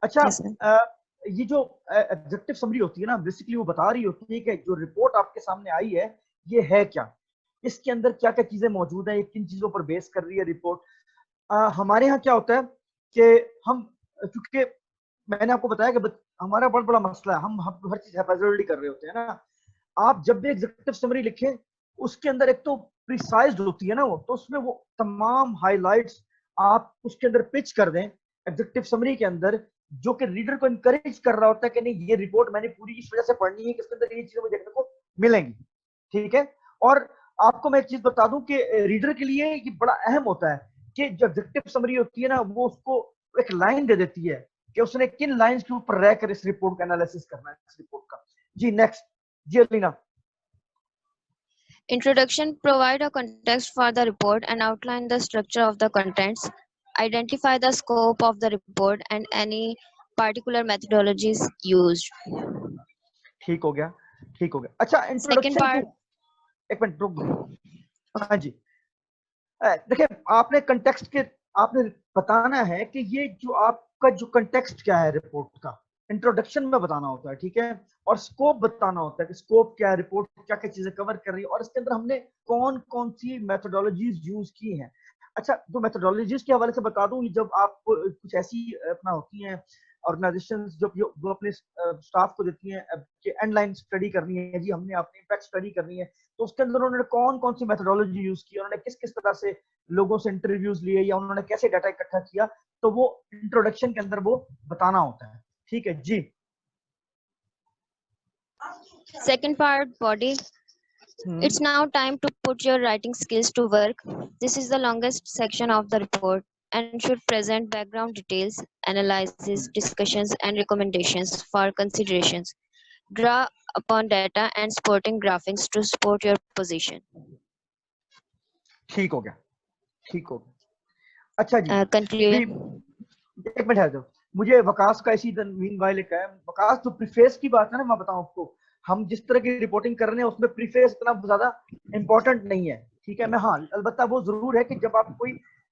Speaker 1: अच्छा,
Speaker 3: yes, sir.
Speaker 1: ये जो एग्जीक्यूटिव समरी होती है ना, बेसिकली वो बता रही होती है कि जो रिपोर्ट आपके सामने आई है ये है क्या, इसके अंदर क्या क्या चीजें मौजूद हैं, ये किन चीजों पर बेस कर रही है रिपोर्ट। हमारे यहाँ क्या होता है कि हम, क्योंकि मैंने आपको बताया कि हमारा बहुत बड़ा मसला है, हम हर चीज हैफाजतली कर रहे होते हैं ना। आप जब भी एग्जीक्यूटिव समरी लिखें, उसके अंदर एक तो प्रिसाइज होती है ना वो, तो उसमें वो तमाम हाइलाइट्स आप उसके अंदर पिच कर दें एग्जीक्यूटिव समरी के अंदर, जो कि रीडर को इनकरेज कर रहा होता है कि नहीं ये रिपोर्ट मैंने पूरी इस वजह से पढ़नी है कि इसके अंदर ये चीजें मुझे देखने को मिलेंगी, ठीक है। और आपको मैं एक चीज बता दूं कि रीडर के लिए ये बड़ा अहम होता है कि जो एग्जीक्यूटिव समरी होती है ना, वो उसको एक लाइन दे देती है कि उसने किन लाइंस के ऊपर रहकर इस रिपोर्ट का एनालिसिस करना है, इस रिपोर्ट का। जी नेक्स्ट, जी Alina.
Speaker 3: Introduction. Provide a context for the report and outline the structure of the contents. Identify the scope of the report and any particular methodologies used.
Speaker 1: ठीक हो गया, ठीक हो गया। अच्छा,
Speaker 3: Second
Speaker 1: इंट्रोडक्शन
Speaker 3: part.
Speaker 1: एक मिनट रुक दो। हाँ जी, देखिए आपने कंटेक्स्ट के, आपने बताना है कि ये जो आपका जो कंटेक्स्ट क्या है रिपोर्ट का, इंट्रोडक्शन में बताना होता है, ठीक है। और स्कोप बताना होता है कि स्कोप क्या है, रिपोर्ट क्या क्या चीजें कवर कर रही है, और इसके अंदर हमने कौन कौन सी मेथोडोलॉजीज यूज की हैं। अच्छा, जो मेथोडोलॉजीज के हवाले से बता दूं, जब आप कुछ ऐसी अपना होती हैं ऑर्गेनाइजेशन जो अपने स्टाफ को देती हैं कि एंड लाइन स्टडी करनी है जी, हमने अपनी इम्पैक्ट स्टडी करनी है, तो उसके अंदर उन्होंने कौन कौन सी मेथोडोलॉजी यूज की, उन्होंने किस किस तरह से लोगों से इंटरव्यूज लिए, या उन्होंने कैसे डाटा इकट्ठा किया, तो वो इंट्रोडक्शन के अंदर वो बताना होता है, ठीक है जी।
Speaker 3: Second part, body. It's now time to put your writing skills to work. This is the longest section of the report and should present background details, analysis, discussions, and recommendations for considerations. Draw upon data and supporting graphics to support your position.
Speaker 1: ठीक हो गया, ठीक हो गया। अच्छा जी,
Speaker 3: Conclusion.
Speaker 1: एक minute है, जो मुझे वकास का इसी मीनवाइल एक है, वकास जो प्रीफेस की बात है ना, मैं बताऊं आपको, हम जिस तरह की रिपोर्टिंग कर रहे हैं उसमें प्रीफेस इतना ज्यादा इंपॉर्टेंट नहीं है, ठीक है। मैं हाँ अलबत्ता वो जरूर है कि जब आप कोई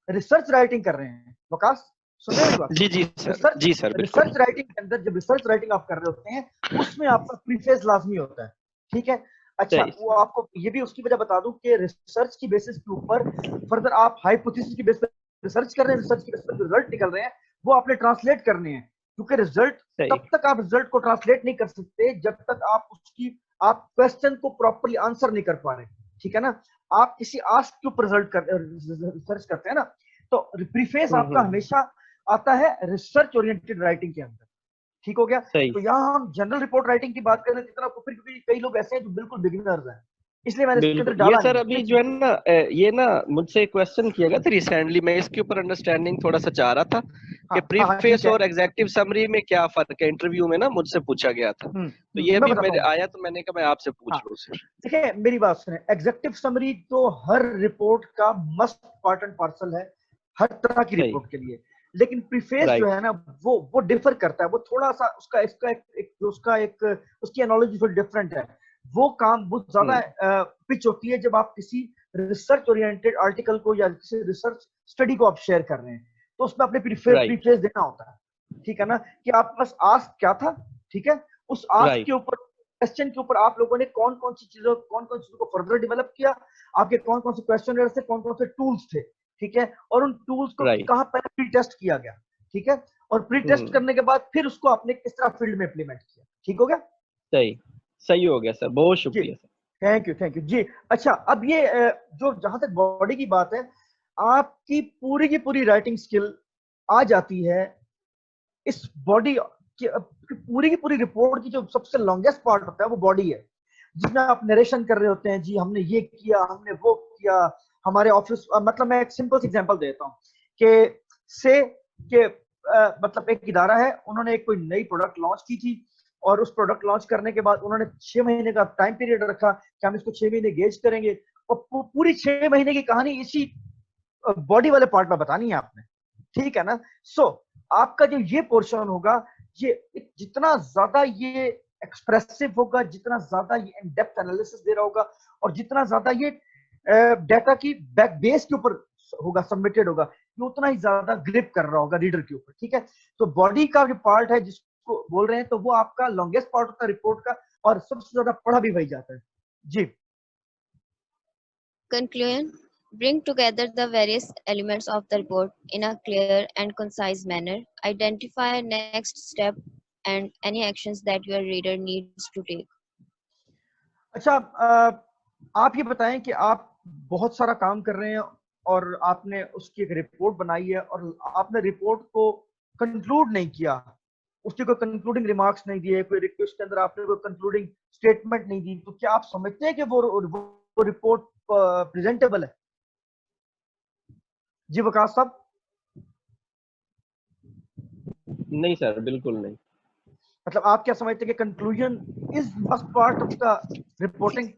Speaker 1: रिसर्च राइटिंग कर रहे हैं, वकास सुन रहे हैं?
Speaker 7: जी जी सर, जी सर,
Speaker 1: रिसर्च राइटिंग के अंदर जब रिसर्च राइटिंग आप कर रहे होते हैं, उसमें आपका प्रीफेस लाजमी होता है, ठीक है। अच्छा, वो आपको ये भी उसकी वजह बता दूं कि रिसर्च की बेसिस के ऊपर फर्दर आप हाइपोथेसिस की बेस पर रिसर्च कर रहे हैं, रिसर्च की बेस पर जो रिजल्ट निकल रहे हैं वो आपने ट्रांसलेट करने हैं, क्योंकि रिजल्ट तब तक आप रिजल्ट को ट्रांसलेट नहीं कर सकते जब तक आप क्वेश्चन को प्रॉपर्ली आंसर नहीं कर पा रहे, ठीक है ना। आप किसी आस्क के ऊपर रिसर्च करते हैं ना, तो प्रीफेस आपका हमेशा आता है रिसर्च ओरिएंटेड राइटिंग के अंदर, ठीक हो गया। तो यहाँ हम जनरल रिपोर्ट राइटिंग की बात करें जितना, फिर क्योंकि कई लोग ऐसे हैं जो बिल्कुल बिगिनर्स हैं, इसलिए मैंने इसके अंदर डाला।
Speaker 7: ये सर अभी जो है ना, ये ना मुझसे क्वेश्चन किया गया था रिसेंटली, मैं इसके ऊपर अंडरस्टैंडिंग थोड़ा सा चाह रहा था कि प्रीफेस और एग्जीक्यूटिव समरी में क्या फर्क है, इंटरव्यू में ना मुझसे पूछा गया था, तो ये अभी मेरे आया तो मैंने कहा मैं आपसे पूछ लूं सर।
Speaker 1: देखिए मेरी बात सुने, एग्जीक्यूटिव समरी तो हर रिपोर्ट का मस्ट पार्ट एंड पार्सल है हर तरह की रिपोर्ट के लिए, लेकिन प्रीफेस जो है ना वो डिफर करता है, वो थोड़ा सा उसकी एनालॉजी थोड़ी डिफरेंट है, वो काम बहुत ज्यादा पिच होती है जब आप किसी रिसर्च ओरिएंटेड आर्टिकल को या किसी रिसर्च स्टडी को आप शेयर कर रहे हैं, तो उसमें अपने प्रीफेस देना होता है, ठीक है ना, कि आप बस आस्क क्या था, ठीक है, उस आस्क के ऊपर, क्वेश्चन के ऊपर आप लोगों ने कौन कौन सी चीजों को फर्दर डेवलप किया, आपके कौन कौन से क्वेश्चन थे, कौन कौन से टूल्स थे, ठीक है, और उन टूल्स को कहाँ पहले प्री टेस्ट किया गया, ठीक है, और प्री टेस्ट करने के बाद फिर उसको आपने किस तरह फील्ड में इंप्लीमेंट किया, ठीक हो गया।
Speaker 7: सही। सही हो गया सर, बहुत शुक्रिया सर।
Speaker 1: थैंक यू जी। अच्छा, अब ये जो जहां तक बॉडी की बात है, आपकी की पूरी राइटिंग स्किल आ जाती है इस बॉडी की पूरी रिपोर्ट की जो सबसे लॉन्गेस्ट पार्ट होता है वो बॉडी है, जिसमें आप नरेशन कर रहे होते हैं, जी हमने ये किया, हमने वो किया, हमारे ऑफिस, मतलब मैं एक सिंपल एग्जांपल देता हूँ कि से कि मतलब एक इदारा है, उन्होंने एक कोई नई प्रोडक्ट लॉन्च की थी, और उस प्रोडक्ट लॉन्च करने के बाद उन्होंने 6 महीने का टाइम पीरियड रखा कि हम इसको 6 महीने गेज करेंगे, और पूरी 6 महीने की कहानी इसी बॉडी वाले पार्ट में बतानी है आपने, ठीक है ना। सो आपका जो ये पोर्शन होगा, ये जितना ज्यादा ये एक्सप्रेसिव होगा, जितना ज्यादा ये इन डेप्थ एनालिसिस दे रहा होगा, और जितना ज्यादा ये डाटा की बैक बेस के ऊपर होगा, सबमिटेड होगा, ये उतना ही ज्यादा ग्रिप कर रहा होगा रीडर के ऊपर, ठीक है। तो बॉडी का जो पार्ट है जिसको बोल रहे हैं, तो वो आपका लॉन्गेस्ट पार्ट होता है रिपोर्ट का, और सबसे ज्यादा पढ़ा भी वही जाता है जी।
Speaker 3: Conclusion: bring together the various elements of the report in a clear and concise manner. Identify next step and any actions that your reader needs to take.
Speaker 1: अच्छा, आप ये बताएं कि आप बहुत सारा काम कर रहे हैं और आपने उसकी एक रिपोर्ट बनाई है, और आपने रिपोर्ट को कंक्लूड नहीं किया, उसके कोई कंक्लूडिंग रिमार्क्स नहीं दिए, कोई रिक्वेस्ट के अंदर आपने कोई कंक्लूडिंग स्टेटमेंट नहीं दी, तो क्या आप समझते हैं कि वो रिपोर्ट प्रेजेंटेबल है? जी वकास साहब।
Speaker 7: नहीं सर, बिल्कुल नहीं।
Speaker 1: मतलब आप क्या समझते हैं कि conclusion is must part of the reporting?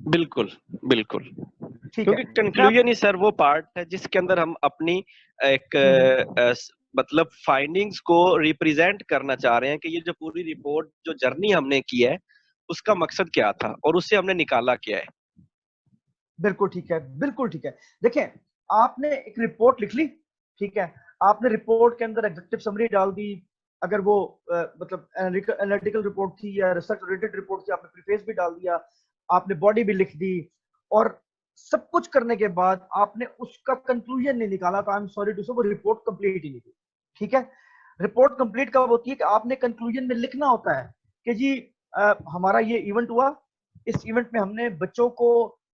Speaker 7: बिल्कुल बिल्कुल,
Speaker 1: ठीक
Speaker 7: क्योंकि
Speaker 1: है।
Speaker 7: कंक्लूजन ही सर वो पार्ट है जिसके अंदर हम अपनी एक मतलब फाइंडिंग्स को रिप्रेजेंट करना चाह रहे हैं कि ये जो पूरी रिपोर्ट, जो जर्नी हमने की है, उसका मकसद क्या था और उससे हमने निकाला क्या है।
Speaker 1: बिल्कुल ठीक है, बिल्कुल ठीक है। देखें, आपने एक रिपोर्ट लिख ली, ठीक है, आपने रिपोर्ट के अंदर एग्जीक्यूटिव समरी डाल दी, अगर वो मतलब एनालिटिकल रिपोर्ट थी या रिसर्च रिलेटेड रिपोर्ट थी, आपने प्रीफेस भी डाल दिया, आपने बॉडी भी लिख दी, और सब कुछ करने के बाद आपने उसका कंक्लूजन नहीं निकाला, तो आई एम सॉरी टू से वो रिपोर्ट कंप्लीट ही नहीं थी, ठीक है। रिपोर्ट कंप्लीट कब होती है कि आपने कंक्लूजन में लिखना होता है कि जी हमारा ये इवेंट हुआ, इस इवेंट में हमने बच्चों को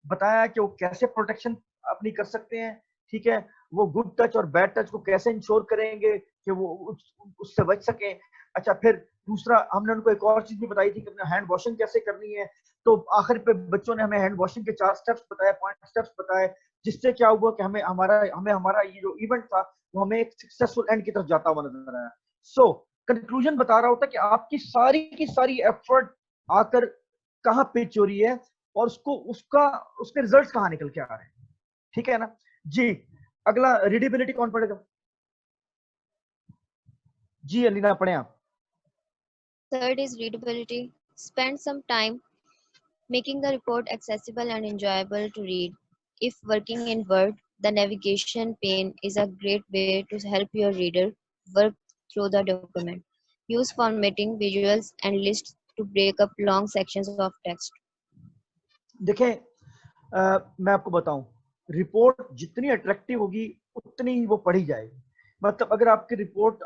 Speaker 1: बताया कि वो कैसे प्रोटेक्शन अपनी कर सकते हैं, ठीक है, वो गुड टच और बैड टच को कैसे इंश्योर करेंगे कि वो उससे बच सके। अच्छा, फिर दूसरा हमने उनको एक और चीज भी बताई थी कि अपने हैंड वॉशिंग कैसे करनी है, तो आखिर पे बच्चों ने हमें हैंड वॉशिंग के 4 स्टेप्स बताए, 5 स्टेप्स बताए, जिससे क्या हुआ कि हमें हमारा ये जो इवेंट था वो हमें एक सक्सेसफुल एंड की तरफ जाता हुआ नजर आया। सो कंक्लूजन बता रहा होता कि आपकी सारी एफर्ट आकर कहाँ पिच हो रही है, और उसके रिजल्ट्स कहाँ निकल के आ रहे हैं, ठीक है ना जी। अगला रीडेबिलिटी कौन पढ़ेगा? जी अलीना, पढ़े आप।
Speaker 3: Third is readability. Spend some time making the report accessible and enjoyable to read. If working in Word, the navigation pane is a great way to help your reader work through the document. Use formatting, visuals, and lists to break up long sections of text.
Speaker 1: देखें, मैं आपको बताऊं, report जितनी attractive होगी उतनी ही वो पढ़ी जाएगी। मतलब अगर आपकी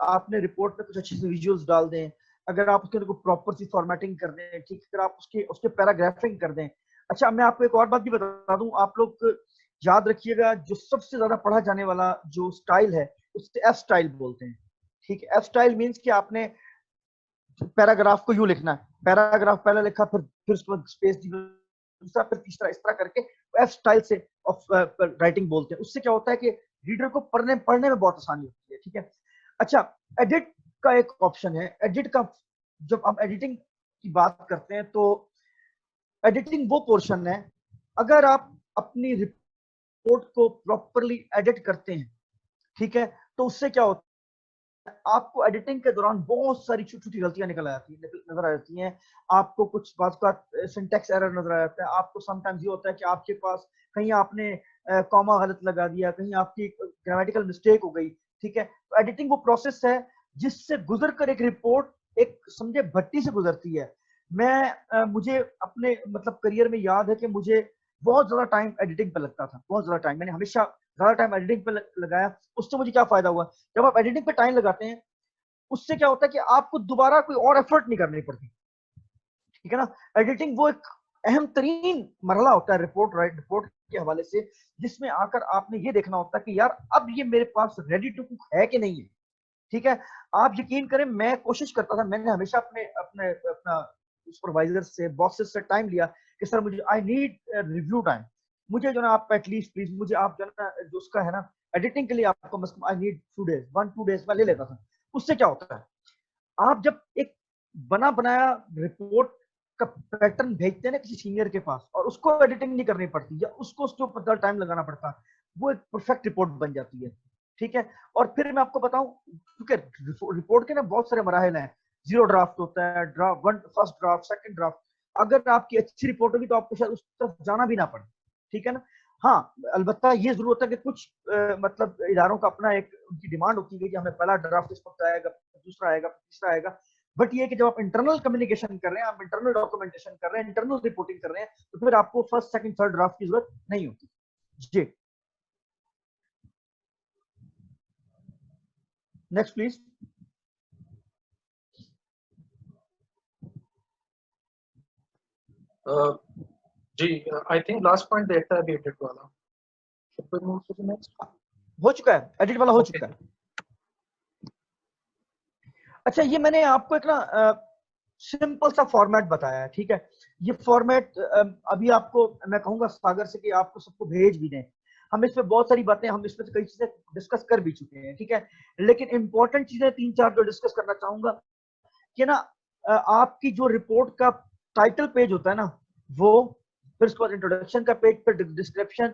Speaker 1: आपने रिपोर्ट में कुछ अच्छे से विजुअल्स डाल दें, अगर आप उसके अंदर प्रॉपर सी फॉर्मेटिंग कर दें, ठीक, अगर आप उसके पैराग्राफिंग कर दें। अच्छा, मैं आपको एक और बात भी बता दूं, आप लोग याद रखिएगा, जो सबसे ज्यादा पढ़ा जाने वाला जो स्टाइल है उससे एफ स्टाइल बोलते हैं, ठीक है। एफ स्टाइल मीन्स कि आपने पैराग्राफ को यूं लिखना है, पैराग्राफ पहले लिखा, फिर उसके बाद स्पेस दूसरा, फिर तीसरा, इस तरह करके एफ स्टाइल से ऑफ राइटिंग बोलते हैं। उससे क्या होता है कि रीडर को पढ़ने में बहुत आसानी होती है, ठीक है। अच्छा, एडिट का एक ऑप्शन है, एडिट का, जब हम एडिटिंग की बात करते हैं तो एडिटिंग वो पोर्शन है, अगर आप अपनी रिपोर्ट को प्रॉपरली एडिट करते हैं, ठीक है, तो उससे क्या होता है, आपको एडिटिंग के दौरान बहुत सारी छोटी छोटी गलतियां नजर आ जाती हैं। आपको कुछ बात का सिंटेक्स एरर नजर आ जाता है, आपको समटाइम्स ये होता है कि आपके पास कहीं आपने कॉमा गलत लगा दिया, कहीं आपकी ग्रामेटिकल मिस्टेक हो गई, ठीक है। तो एडिटिंग वो प्रोसेस है जिससे गुजर कर एक रिपोर्ट एक समझे भट्टी से गुजरती है। मुझे अपने मतलब करियर में याद है कि मुझे बहुत ज्यादा टाइम एडिटिंग पे लगता था, बहुत ज्यादा टाइम, मैंने हमेशा ज्यादा टाइम एडिटिंग पे लगाया। उससे मुझे क्या फायदा हुआ, जब आप एडिटिंग पे टाइम लगाते हैं उससे क्या होता है कि आपको दोबारा कोई और एफर्ट नहीं करनी पड़ती, ठीक है ना। एडिटिंग वो एक अहम तरीन मरहला होता है रिपोर्ट के हवाले से, जिसमें आकर आपने ये देखना होता है कि यार अब ये मेरे पास रेडी टू कुक है कि नहीं है। ठीक है, आप यकीन करें मैं कोशिश करता था, मैंने हमेशा अपना सुपरवाइजर से, बॉसेस से टाइम लिया कि सर मुझे आई नीड रिव्यू टाइम, मुझे जो ना आप एटलीस्ट प्लीज मुझे आप जो ना जो उसका है ना एडिटिंग के लिए आपको आई नीड 2 days 1-2 days मैं ले लेता था। उससे क्या होता है, आप जब एक बना बनाया रिपोर्ट का पैटर्न भेजते हैं ना किसी सीनियर के पास, और उसको एडिटिंग नहीं करनी पड़ती या उसको उसके ऊपर टाइम लगाना पड़ता, वो एक परफेक्ट रिपोर्ट बन जाती है। ठीक है, और फिर मैं आपको बताऊं, क्योंकि रिपोर्ट के ना बहुत सारे मराहल हैं, 0 ड्राफ्ट होता है, फर्स्ट ड्राफ्ट, सेकंड ड्राफ्ट। अगर आपकी अच्छी रिपोर्ट होगी तो आपको शायद उस तरफ जाना भी ना पड़े। ठीक है ना। हाँ, अलबत्ता ये जरूर होता है कि कुछ मतलब इदारों का अपना एक उनकी डिमांड होती है कि हमें पहला ड्राफ्ट इस वक्त आएगा, दूसरा आएगा, तीसरा आएगा। बट ये कि जब आप इंटरनल कम्युनिकेशन कर रहे हैं, आप इंटरनल डॉक्यूमेंटेशन कर रहे हैं, इंटरनल रिपोर्टिंग कर रहे हैं, तो फिर आपको फर्स्ट, सेकंड, थर्ड ड्राफ्ट की जरूरत नहीं होती। जी, नेक्स्ट प्लीज।
Speaker 4: जी, I think last point data है एडिट वाला। Should we move to the next?
Speaker 1: हो चुका है, एडिट वाला हो चुका है। अच्छा, ये मैंने आपको एक ना सिंपल सा फॉर्मेट बताया है। ठीक है, ये फॉर्मेट अभी आपको मैं कहूंगा सागर से कि आपको सबको भेज भी दें। हम इस पे बहुत सारी बातें, हम इसमें से कई चीजें डिस्कस कर भी चुके हैं। ठीक है, लेकिन इंपॉर्टेंट चीजें 3-4 जो डिस्कस करना चाहूंगा कि ना आपकी जो रिपोर्ट का टाइटल पेज होता है ना, वो, फिर उसके बाद इंट्रोडक्शन का पेज, फिर डिस्क्रिप्शन,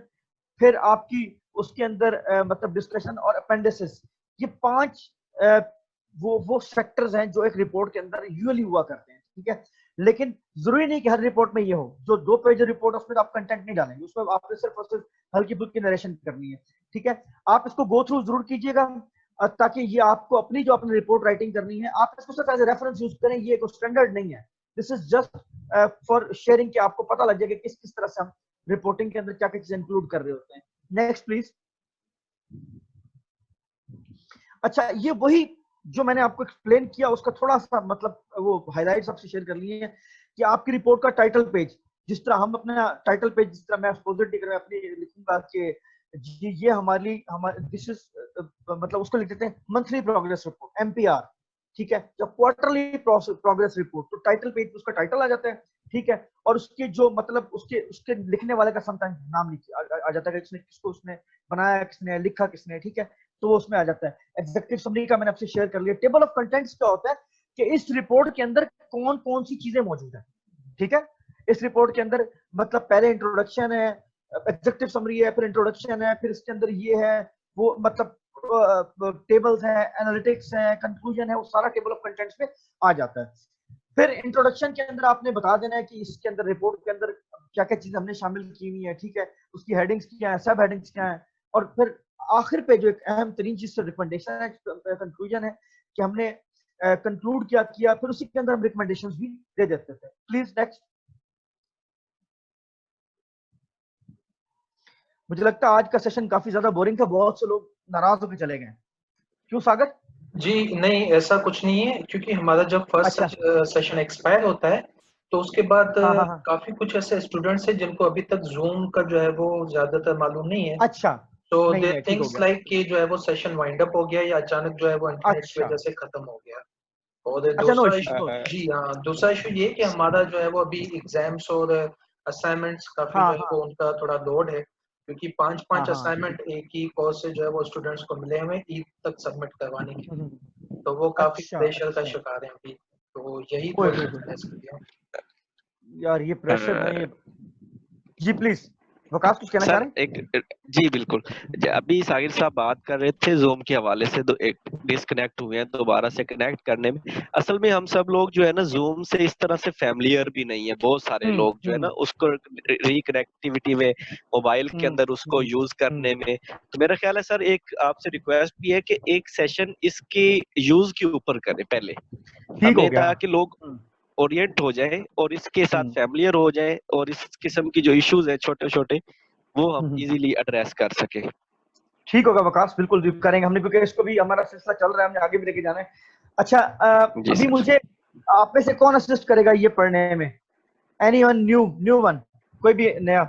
Speaker 1: फिर आपकी उसके अंदर मतलब डिस्कशन और अपेंडिसेस, ये 5 वो सेक्टर्स हैं जो एक रिपोर्ट के अंदर यूजुअली हुआ करते हैं। ठीक है, लेकिन जरूरी नहीं कि हर रिपोर्ट में ये हो। जो 2 पेज रिपोर्ट उसमें आप कंटेंट नहीं डालेंगे, उसमें आपने सिर्फ और सिर्फ हल्की फुल्की नरेशन करनी है। ठीक है, आप इसको गो थ्रू जरूर कीजिएगा ताकि ये आपको अपनी जो अपनी रिपोर्ट राइटिंग करनी है, आप इसको सिर्फ एज ए रेफरेंस यूज करें। ये एक स्टैंडर्ड नहीं है, this is just for sharing कि आपको पता लग जाए कि किस किस तरह से हम रिपोर्टिंग के अंदर क्या क्या चीजें इंक्लूड कर रहे होते हैं। Next please. अच्छा, ये वही जो मैंने आपको एक्सप्लेन किया उसका थोड़ा सा मतलब वो हाइलाइट्स आपसे शेयर कर लिए हैं कि आपकी रिपोर्ट का टाइटल पेज, जिस तरह हम अपना टाइटल पेज, जिस तरह मैं एक्सपोजिट में अपनी लिखूंगा कि जी ये हमारी दिस इज मतलब उसको लिख देते हैं मंथली प्रोग्रेस रिपोर्ट MPR। ठीक है, या क्वार्टरली प्रोग्रेस रिपोर्ट, तो टाइटल पेज पे उसका टाइटल आ जाता है। ठीक है, और उसके जो मतलब उसके लिखने वाले का समटाइम नाम आ जाता है, किसको उसने बनाया, किसने लिखा, किसने। ठीक है, तो वो उसमें आ जाता है। एग्जीक्यूटिव समरी का मैंने आपसे शेयर कर लिया। टेबल ऑफ कंटेंट्स क्या होता है कि इस रिपोर्ट के अंदर कौन कौन सी चीजें मौजूद है। ठीक है, इस रिपोर्ट के अंदर मतलब पहले इंट्रोडक्शन है, एग्जीक्यूटिव समरी है, फिर इंट्रोडक्शन है, फिर इसके अंदर ये है वो मतलब टेबल्स हैं, एनालिटिक्स हैं, कंक्लूजन है, वो सारा टेबल ऑफ कंटेंट्स में आ जाता है। फिर इंट्रोडक्शन के अंदर आपने बता देना है कि इसके अंदर रिपोर्ट के अंदर क्या क्या चीजें हमने शामिल की हुई है। ठीक है, उसकी हेडिंग्स क्या है, सब हेडिंग्स क्या है, और फिर आखिर पे जो एक अहम तरीन चीज रिकमेंडेशन है, कंक्लूजन है कि हमने कंक्लूड क्या किया, फिर उसी के अंदर हम रिकमेंडेशंस भी दे देते थे। Please next. मुझे लगता है आज का सेशन काफी ज्यादा बोरिंग था, बहुत से लोग नाराज होकर चले गए। क्यों सागर?
Speaker 4: जी नहीं, ऐसा कुछ नहीं है, क्योंकि हमारा जब फर्स्ट सेशन एक्सपायर होता है तो उसके बाद काफी कुछ ऐसे स्टूडेंट्स हैं जिनको अभी तक जूम का जो है वो ज्यादातर मालूम नहीं है।
Speaker 1: अच्छा,
Speaker 4: तो दे थिंक्स लाइक कि जो है वो सेशन वाइंड अप हो गया या अचानक जो है वो इंटरनेट की वजह से खत्म हो गया। और दूसरा इशू, जी हाँ, दूसरा इशू ये कि हमारा जो है वो अभी एग्जाम्स और असाइनमेंट्स काफी जो है वो उनका थोड़ा लोड है, क्योंकि 5 असाइनमेंट एक ही कोर्स से जो है वो स्टूडेंट्स को मिले हुए ईद तक सबमिट करवाने के लिए, तो वो काफी प्रेशर का शिकार है अभी। तो यही
Speaker 1: यार ये प्रेशर में। जी प्लीज वकास कुछ कहना चाह रहे हैं?
Speaker 8: जी बिल्कुल, अभी सागिर साहब बात कर रहे थे जूम के हवाले से, तो एक डिस्कनेक्ट हुए हैं, दोबारा से कनेक्ट करने में। असल में हम सब लोग जो है ना जूम से इस तरह से फैमिलियर भी नहीं है, बहुत सारे लोग जो है ना उसको रिकनेक्टिविटी में मोबाइल के अंदर उसको यूज करने में। तो मेरा ख्याल है सर एक आपसे रिक्वेस्ट भी है कि एक सेशन इसके यूज के ऊपर करें पहले, हमें ताकि लोग ओरिएंट हो जाए और इसके साथ फैमिलियर हो जाए और इस किस्म की जो इश्यूज है छोटे छोटे वो हम इजीली एड्रेस कर सके।
Speaker 1: ठीक होगा वकास, बिल्कुल करेंगे हमने, क्योंकि इसको भी हमारा सिलसिला चल रहा है, हमने आगे भी लेके जाना है। अच्छा, अभी मुझे आप में से कौन असिस्ट करेगा ये पढ़ने में? एनीवन न्यू वन, कोई भी नया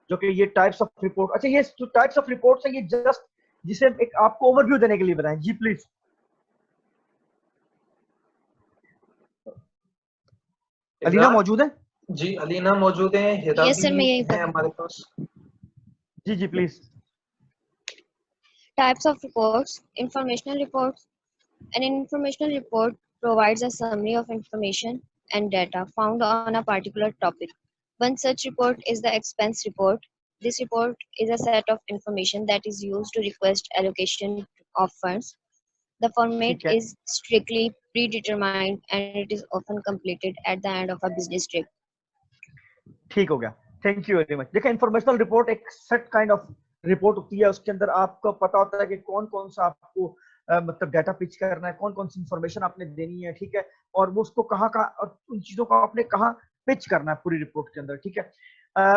Speaker 1: जो कि ये टाइप्स ऑफ रिपोर्ट। अच्छा, ये जो टाइप्स ऑफ रिपोर्ट्स हैं ये जस्ट जिसे एक आपको ओवरव्यू देने के लिए बताएं। जी प्लीज। अलीना मौजूद है?
Speaker 4: जी अलीना मौजूद है, हिरा
Speaker 3: यस सर, मैं
Speaker 4: भी
Speaker 3: यही
Speaker 4: है हमारे पास।
Speaker 1: जी please.
Speaker 3: Types of reports: informational reports. An informational report provides a summary of information and data found on a particular topic. One such report is the expense report. This report is a set of information that is used to request allocation of funds. The format is strictly predetermined and it is often completed at the end of a business trip.
Speaker 1: ठीक हो गया, thank you very much. देखिए, informational report एक set kind of report होती है, उसके अंदर आपको पता होता है कि कौन कौन सा आपको मतलब डाटा पिच करना है, कौन कौन सी इंफॉर्मेशन आपने देनी है, ठीक है, और वो उसको कहाँ और उन चीजों को आपने कहाँ पिच करना है पूरी रिपोर्ट के अंदर, ठीक है।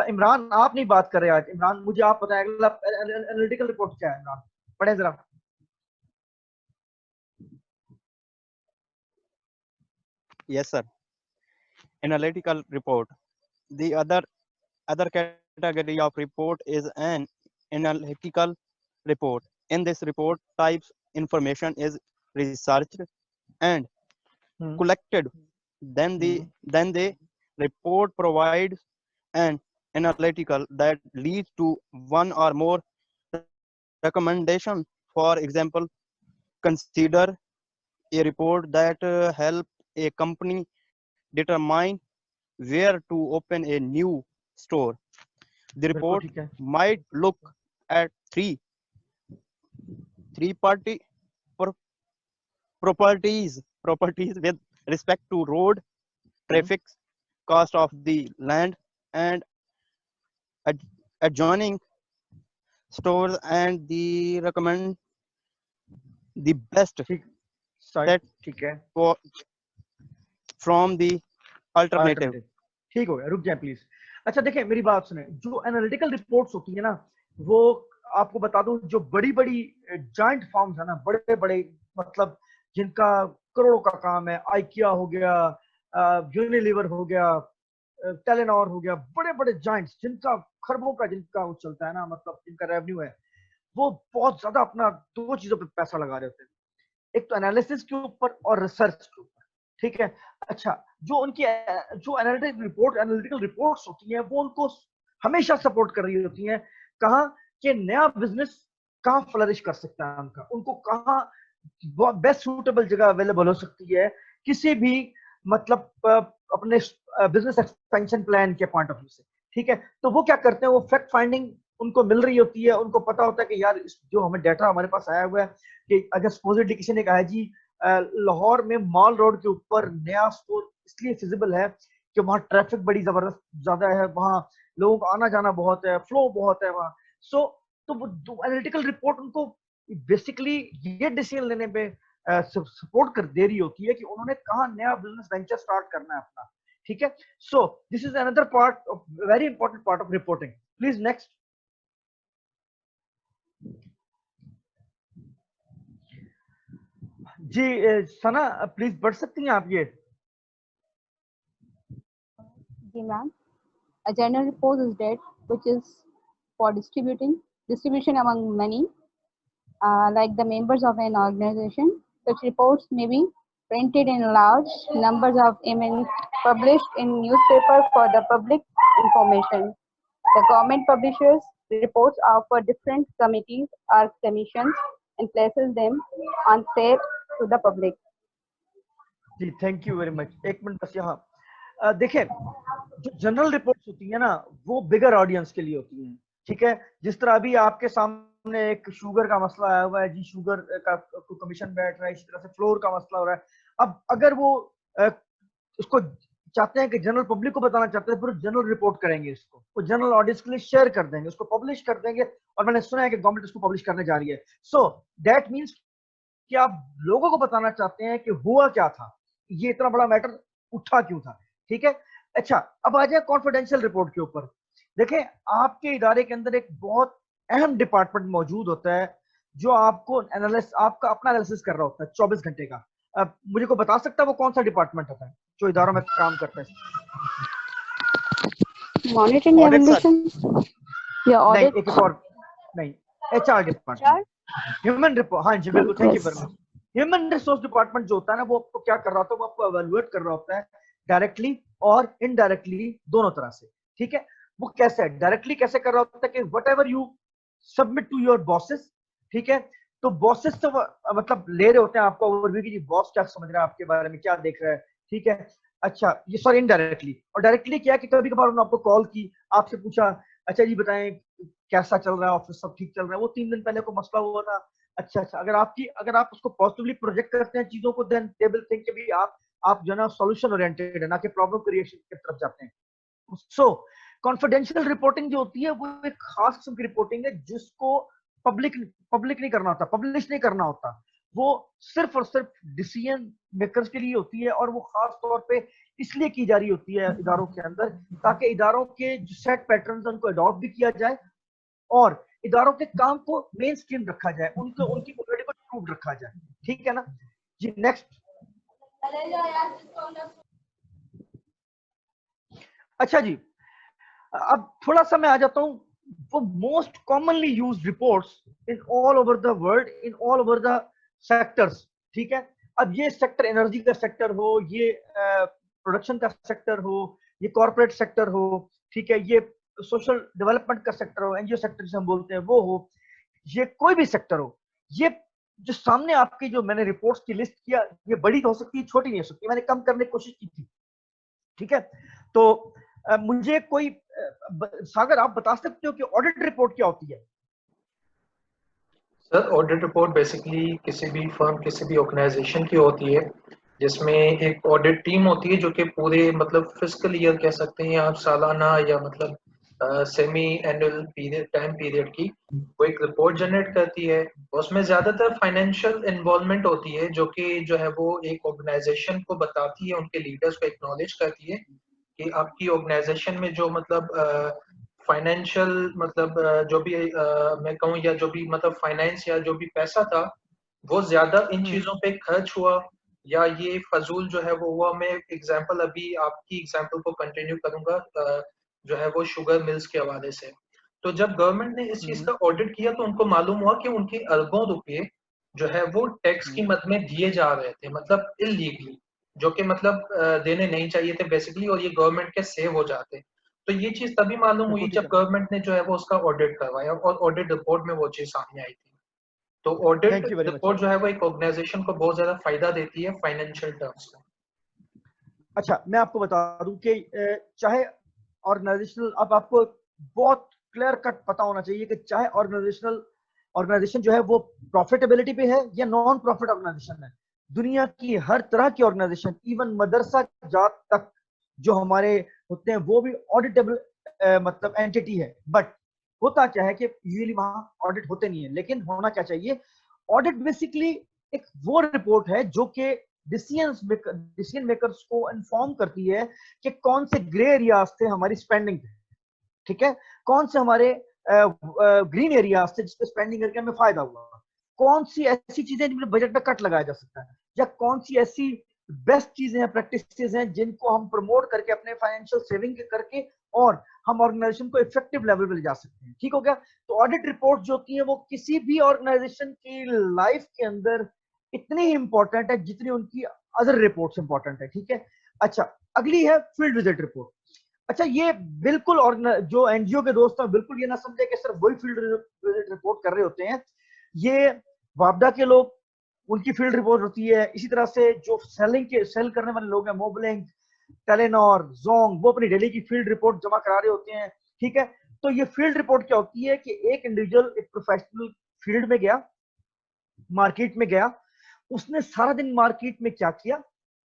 Speaker 1: इमरान, आप नहीं बात कर रहे आज। इमरान, मुझे आप बताएं अगला एनालिटिकल रिपोर्ट क्या है। इमरान पढ़े जरा।
Speaker 9: Yes, sir. Analytical report. The other category of report is an analytical report. In this report, types information is researched and collected. Then the report provides an analytical that leads to one or more recommendation. For example, consider a report that help a company determine where to open a new store. The report might look at three party properties with respect to road, traffic, cost of the land, and adjoining stores, and the recommend the best set from the alternative.
Speaker 1: ठीक हो गया, रुक जाए please. अच्छा देखिए, मेरी बात सुने, जो एनालिटिकल रिपोर्ट्स होती है ना, वो आपको बता दूं, जो बड़ी बड़ी जॉइंट फर्म्स है ना, बड़े बड़े मतलब जिनका करोड़ों का काम है, आइकिया हो गया, यूनिलीवर हो गया, टेलेनॉर हो गया, बड़े बड़े जॉइंट्स जिनका खरबों का जिनका वो चलता है ना, मतलब जिनका रेवेन्यू है, वो बहुत ज्यादा अपना दो चीजों पे पैसा लगा रहे होते हैं, एक तो एनालिसिस के ऊपर और रिसर्च के ऊपर, ठीक है। अच्छा, जो उनकी जो एनालिटिकल रिपोर्ट्स होती हैं, वो उनको हमेशा सपोर्ट कर रही होती हैं कहाँ कि नया बिजनेस कहाँ फ्लरिश कर सकता है उनका, उनको कहाँ बेस्ट सूटेबल जगह अवेलेबल हो सकती है किसी भी मतलब अपने बिजनेस एक्सपेंशन प्लान के पॉइंट ऑफ व्यू से, ठीक है। तो वो क्या करते हैं, वो फैक्ट फाइंडिंग उनको मिल रही होती है, उनको पता होता है कि यार जो हमें डाटा हमारे पास आया हुआ है कि अगर सपोजिटली किसी ने कहा है जी लाहौर में मॉल रोड के ऊपर नया स्टोर इसलिए फिजिबल है कि वहाँ ट्रैफिक बड़ी जबरदस्त ज्यादा है, वहाँ लोगों का आना जाना बहुत है, फ्लो बहुत है वहाँ। तो एनालिटिकल रिपोर्ट उनको बेसिकली ये डिसीजन लेने पे सपोर्ट कर दे रही होती है कि उन्होंने कहाँ नया बिजनेस वेंचर स्टार्ट करना है अपना, ठीक है। So this is another part of very important part of reporting. Please next. जी सना, प्लीज बढ़ सकती हैं आप ये।
Speaker 5: जी ma'am, a general report is that which is for distribution among many, like the members of an organization. Such reports may be printed in large numbers of published in newspaper for the public information. The government publishes reports for different committees or commissions and places them on sale to the public.
Speaker 1: जी thank you very much. एक minute बस यहाँ देखिए, जो general reports होती है ना, वो बिगर ऑडियंस के लिए होती हैं, ठीक है। जिस तरह अभी आपके सामने एक शुगर का मसला आया हुआ है जी, शुगर का कमीशन बैठ रहा है, इसी तरह से फ्लोर का मसला हो रहा है। अब अगर वो उसको चाहते हैं कि जनरल पब्लिक को बताना चाहते हैं, फिर जनरल रिपोर्ट करेंगे, इसको वो जनरल ऑडियंस के लिए शेयर कर देंगे, उसको पब्लिश कर देंगे, और मैंने सुना है कि गवर्नमेंट उसको पब्लिश करने जा रही है। सो दैट मीन्स कि आप लोगों को बताना चाहते हैं कि हुआ क्या था, ये इतना बड़ा मैटर उठा क्यों था, ठीक है। अच्छा, अब आ जाए कॉन्फिडेंशियल रिपोर्ट के ऊपर। देखें, आपके इदारे के अंदर एक बहुत अहम डिपार्टमेंट मौजूद होता है जो आपको आपका अपना एनालिसिस कर रहा होता है 24 घंटे का। अब मुझे को बता सकता है वो कौन सा डिपार्टमेंट होता है जो इदारों में काम करता है?
Speaker 5: Monitoring evaluation या
Speaker 1: नहीं,
Speaker 5: audit?
Speaker 1: एक और नहीं, HR डिपार्टमेंट, ह्यूमन रिपोर्ट, हाँ जी बिल्कुल, thank you very much. Human resource department जो होता है ना, वो आपको क्या कर रहा होता है, वो आपको एवेलुएट कर रहा होता है डायरेक्टली और इनडायरेक्टली दोनों तरह से, ठीक है। वो कैसे है, डायरेक्टली कैसे कर रहा होता है कि whatever you submit to your bosses, ठीक है, तो बॉसेस तो मतलब ले रहे होते हैं आपको ओवरव्यू की बॉस क्या समझ रहा है आपके बारे में, क्या देख रहा है, ठीक है। अच्छा, ये सॉरी इनडायरेक्टली, और डायरेक्टली क्या कि कभी कभार उन्होंने आपको कॉल की, आपसे पूछा अच्छा जी बताएं कैसा चल रहा है ऑफिस, सब ठीक चल रहा है, वो 3 दिन पहले को मसला हुआ था। अच्छा, अगर आप उसको पॉजिटिवली प्रोजेक्ट करते हैं चीजों को, देन दे विल थिंक कि भी आप जो है ना सॉल्यूशन ओरिएंटेड है, ना कि प्रॉब्लम क्रिएशन की तरफ जाते हैं। सो कॉन्फिडेंशियल रिपोर्टिंग जो होती है वो एक खास किस्म की रिपोर्टिंग है जिसको पब्लिक नहीं करना होता, पब्लिश नहीं करना होता, वो सिर्फ और सिर्फ डिसीजन मेकर्स के लिए होती है, और वो खास तौर पे इसलिए की जा रही होती है इदारों के अंदर, ताकि इदारों के जो सेट पैटर्न्स उनको अडॉप्ट भी किया जाए और इदारों के काम को मेन स्ट्रीम रखा जाए, उनकी क्वालिटी को इम्प्रूव रखा जाए, ठीक है ना जी। नेक्स्ट, अच्छा जी, अब थोड़ा सा मैं आ जाता हूँ वो most commonly used reports in all over the world, in all over the sectors, ठीक है। अब ये सेक्टर एनर्जी का सेक्टर हो, ये प्रोडक्शन का सेक्टर हो, ये कॉर्पोरेट सेक्टर हो, ठीक है, ये सोशल डेवलपमेंट का सेक्टर हो, एनजीओ सेक्टर जिसे हम बोलते हैं वो हो, ये कोई भी सेक्टर हो, ये जो सामने आपकी जो मैंने रिपोर्ट्स की लिस्ट किया, ये बड़ी हो सकती है, छोटी नहीं हो सकती, मैंने कम करने की कोशिश की थी, ठीक है। तो मुझे कोई सागर आप बता सकते हो कि ऑडिट रिपोर्ट क्या होती है?
Speaker 4: सर ऑडिट रिपोर्ट बेसिकली किसी भी फर्म, किसी भी ऑर्गेनाइजेशन की होती है, जिसमें एक ऑडिट टीम होती है जो कि पूरे मतलब फिस्कल ईयर कह सकते हैं आप, सालाना या मतलब semi annual period, time period की वो एक रिपोर्ट जनरेट करती है। उसमें ज्यादातर फाइनेंशियल इन्वॉल्वमेंट होती है, जो कि जो है वो एक ऑर्गेनाइजेशन को बताती है, उनके लीडर्स को एक्नॉलेज करती है कि आपकी ऑर्गेनाइजेशन में जो मतलब फाइनेंशियल मतलब जो भी मैं कहूँ, या जो भी मतलब फाइनेंस या जो भी पैसा था वो ज्यादा इन चीजों पे खर्च हुआ या ये फजूल जो है वो हुआ। मैं एग्जांपल अभी आपकी एग्जांपल को कंटिन्यू करूंगा जो है वो शुगर मिल्स के हवाले से। तो जब गवर्नमेंट ने इस चीज का ऑडिट किया तो उनको मालूम हुआ कि उनके अरबों रुपए जो है वो टैक्स की मद में दिए जा रहे थे, मतलब इलीगली, जो कि मतलब देने नहीं चाहिए थे बेसिकली, और ये गवर्नमेंट के सेव हो जाते। तो ये चीज तभी मालूम हुई जब गवर्नमेंट ने जो है वो उसका ऑडिट करवाया, और ऑडिट रिपोर्ट में वो चीज सामने आई थी। तो ऑडिट रिपोर्ट जो है वो एक ऑर्गेनाइजेशन को बहुत ज्यादा फायदा देती है फाइनेंशियल टर्म्स में।
Speaker 1: अच्छा, मैं आपको बता दूं कि चाहे ऑर्गेनाइजेशनल, अब आपको बहुत क्लियर कट पता होना चाहिए कि चाहे ऑर्गेनाइजेशन जो है वो प्रॉफिटेबिलिटी पे है या नॉन प्रॉफिट ऑर्गेनाइजेशन है, दुनिया की हर तरह की ऑर्गेनाइजेशन, इवन मदरसा जात तक जो हमारे होते हैं वो भी ऑडिटेबल मतलब एंटिटी है। बट होता क्या है कि यूजुअली वहां ऑडिट होते नहीं है, लेकिन होना क्या चाहिए, ऑडिट बेसिकली एक वो रिपोर्ट है जो कि डिसीजन मेकर्स को इन्फॉर्म करती है कि कौन से ग्रे एरियाज थे हमारी स्पेंडिंग, ठीक है, कौन से हमारे ग्रीन एरियाज थे जिसपे स्पेंडिंग करके हमें फायदा हुआ, कौन सी ऐसी चीजें जिनमें बजट में कट लगाया जा सकता है, या कौन सी ऐसी बेस्ट चीजें हैं, प्रैक्टिसेस हैं जिनको हम प्रमोट करके अपने फाइनेंशियल सेविंग करके और हम ऑर्गेनाइजेशन को इफेक्टिव लेवल पे ले जा सकते हैं। ठीक हो गया। तो ऑडिट रिपोर्ट जो होती है वो किसी भी ऑर्गेनाइजेशन की लाइफ के अंदर इतनी ही इंपॉर्टेंट है जितनी उनकी अदर रिपोर्ट्स इंपॉर्टेंट है। ठीक है। अच्छा, अगली है फील्ड विजिट रिपोर्ट। अच्छा, ये बिल्कुल जो एनजीओ के दोस्त हैं बिल्कुल ये ना समझे कि सिर्फ वही फील्ड विजिट रिपोर्ट कर रहे होते हैं। ये वापडा के लोग, उनकी फील्ड रिपोर्ट होती है। इसी तरह से जो सेल करने वाले लोग हैं, मोबलिंक, टेलेनॉर, जोंग, वो अपनी डेली की फील्ड रिपोर्ट जमा करा रहे होते हैं। ठीक है। तो ये फील्ड रिपोर्ट क्या होती है कि एक इंडिविजुअल, एक प्रोफेशनल फील्ड में गया, मार्केट में गया, उसने सारा दिन मार्केट में क्या किया,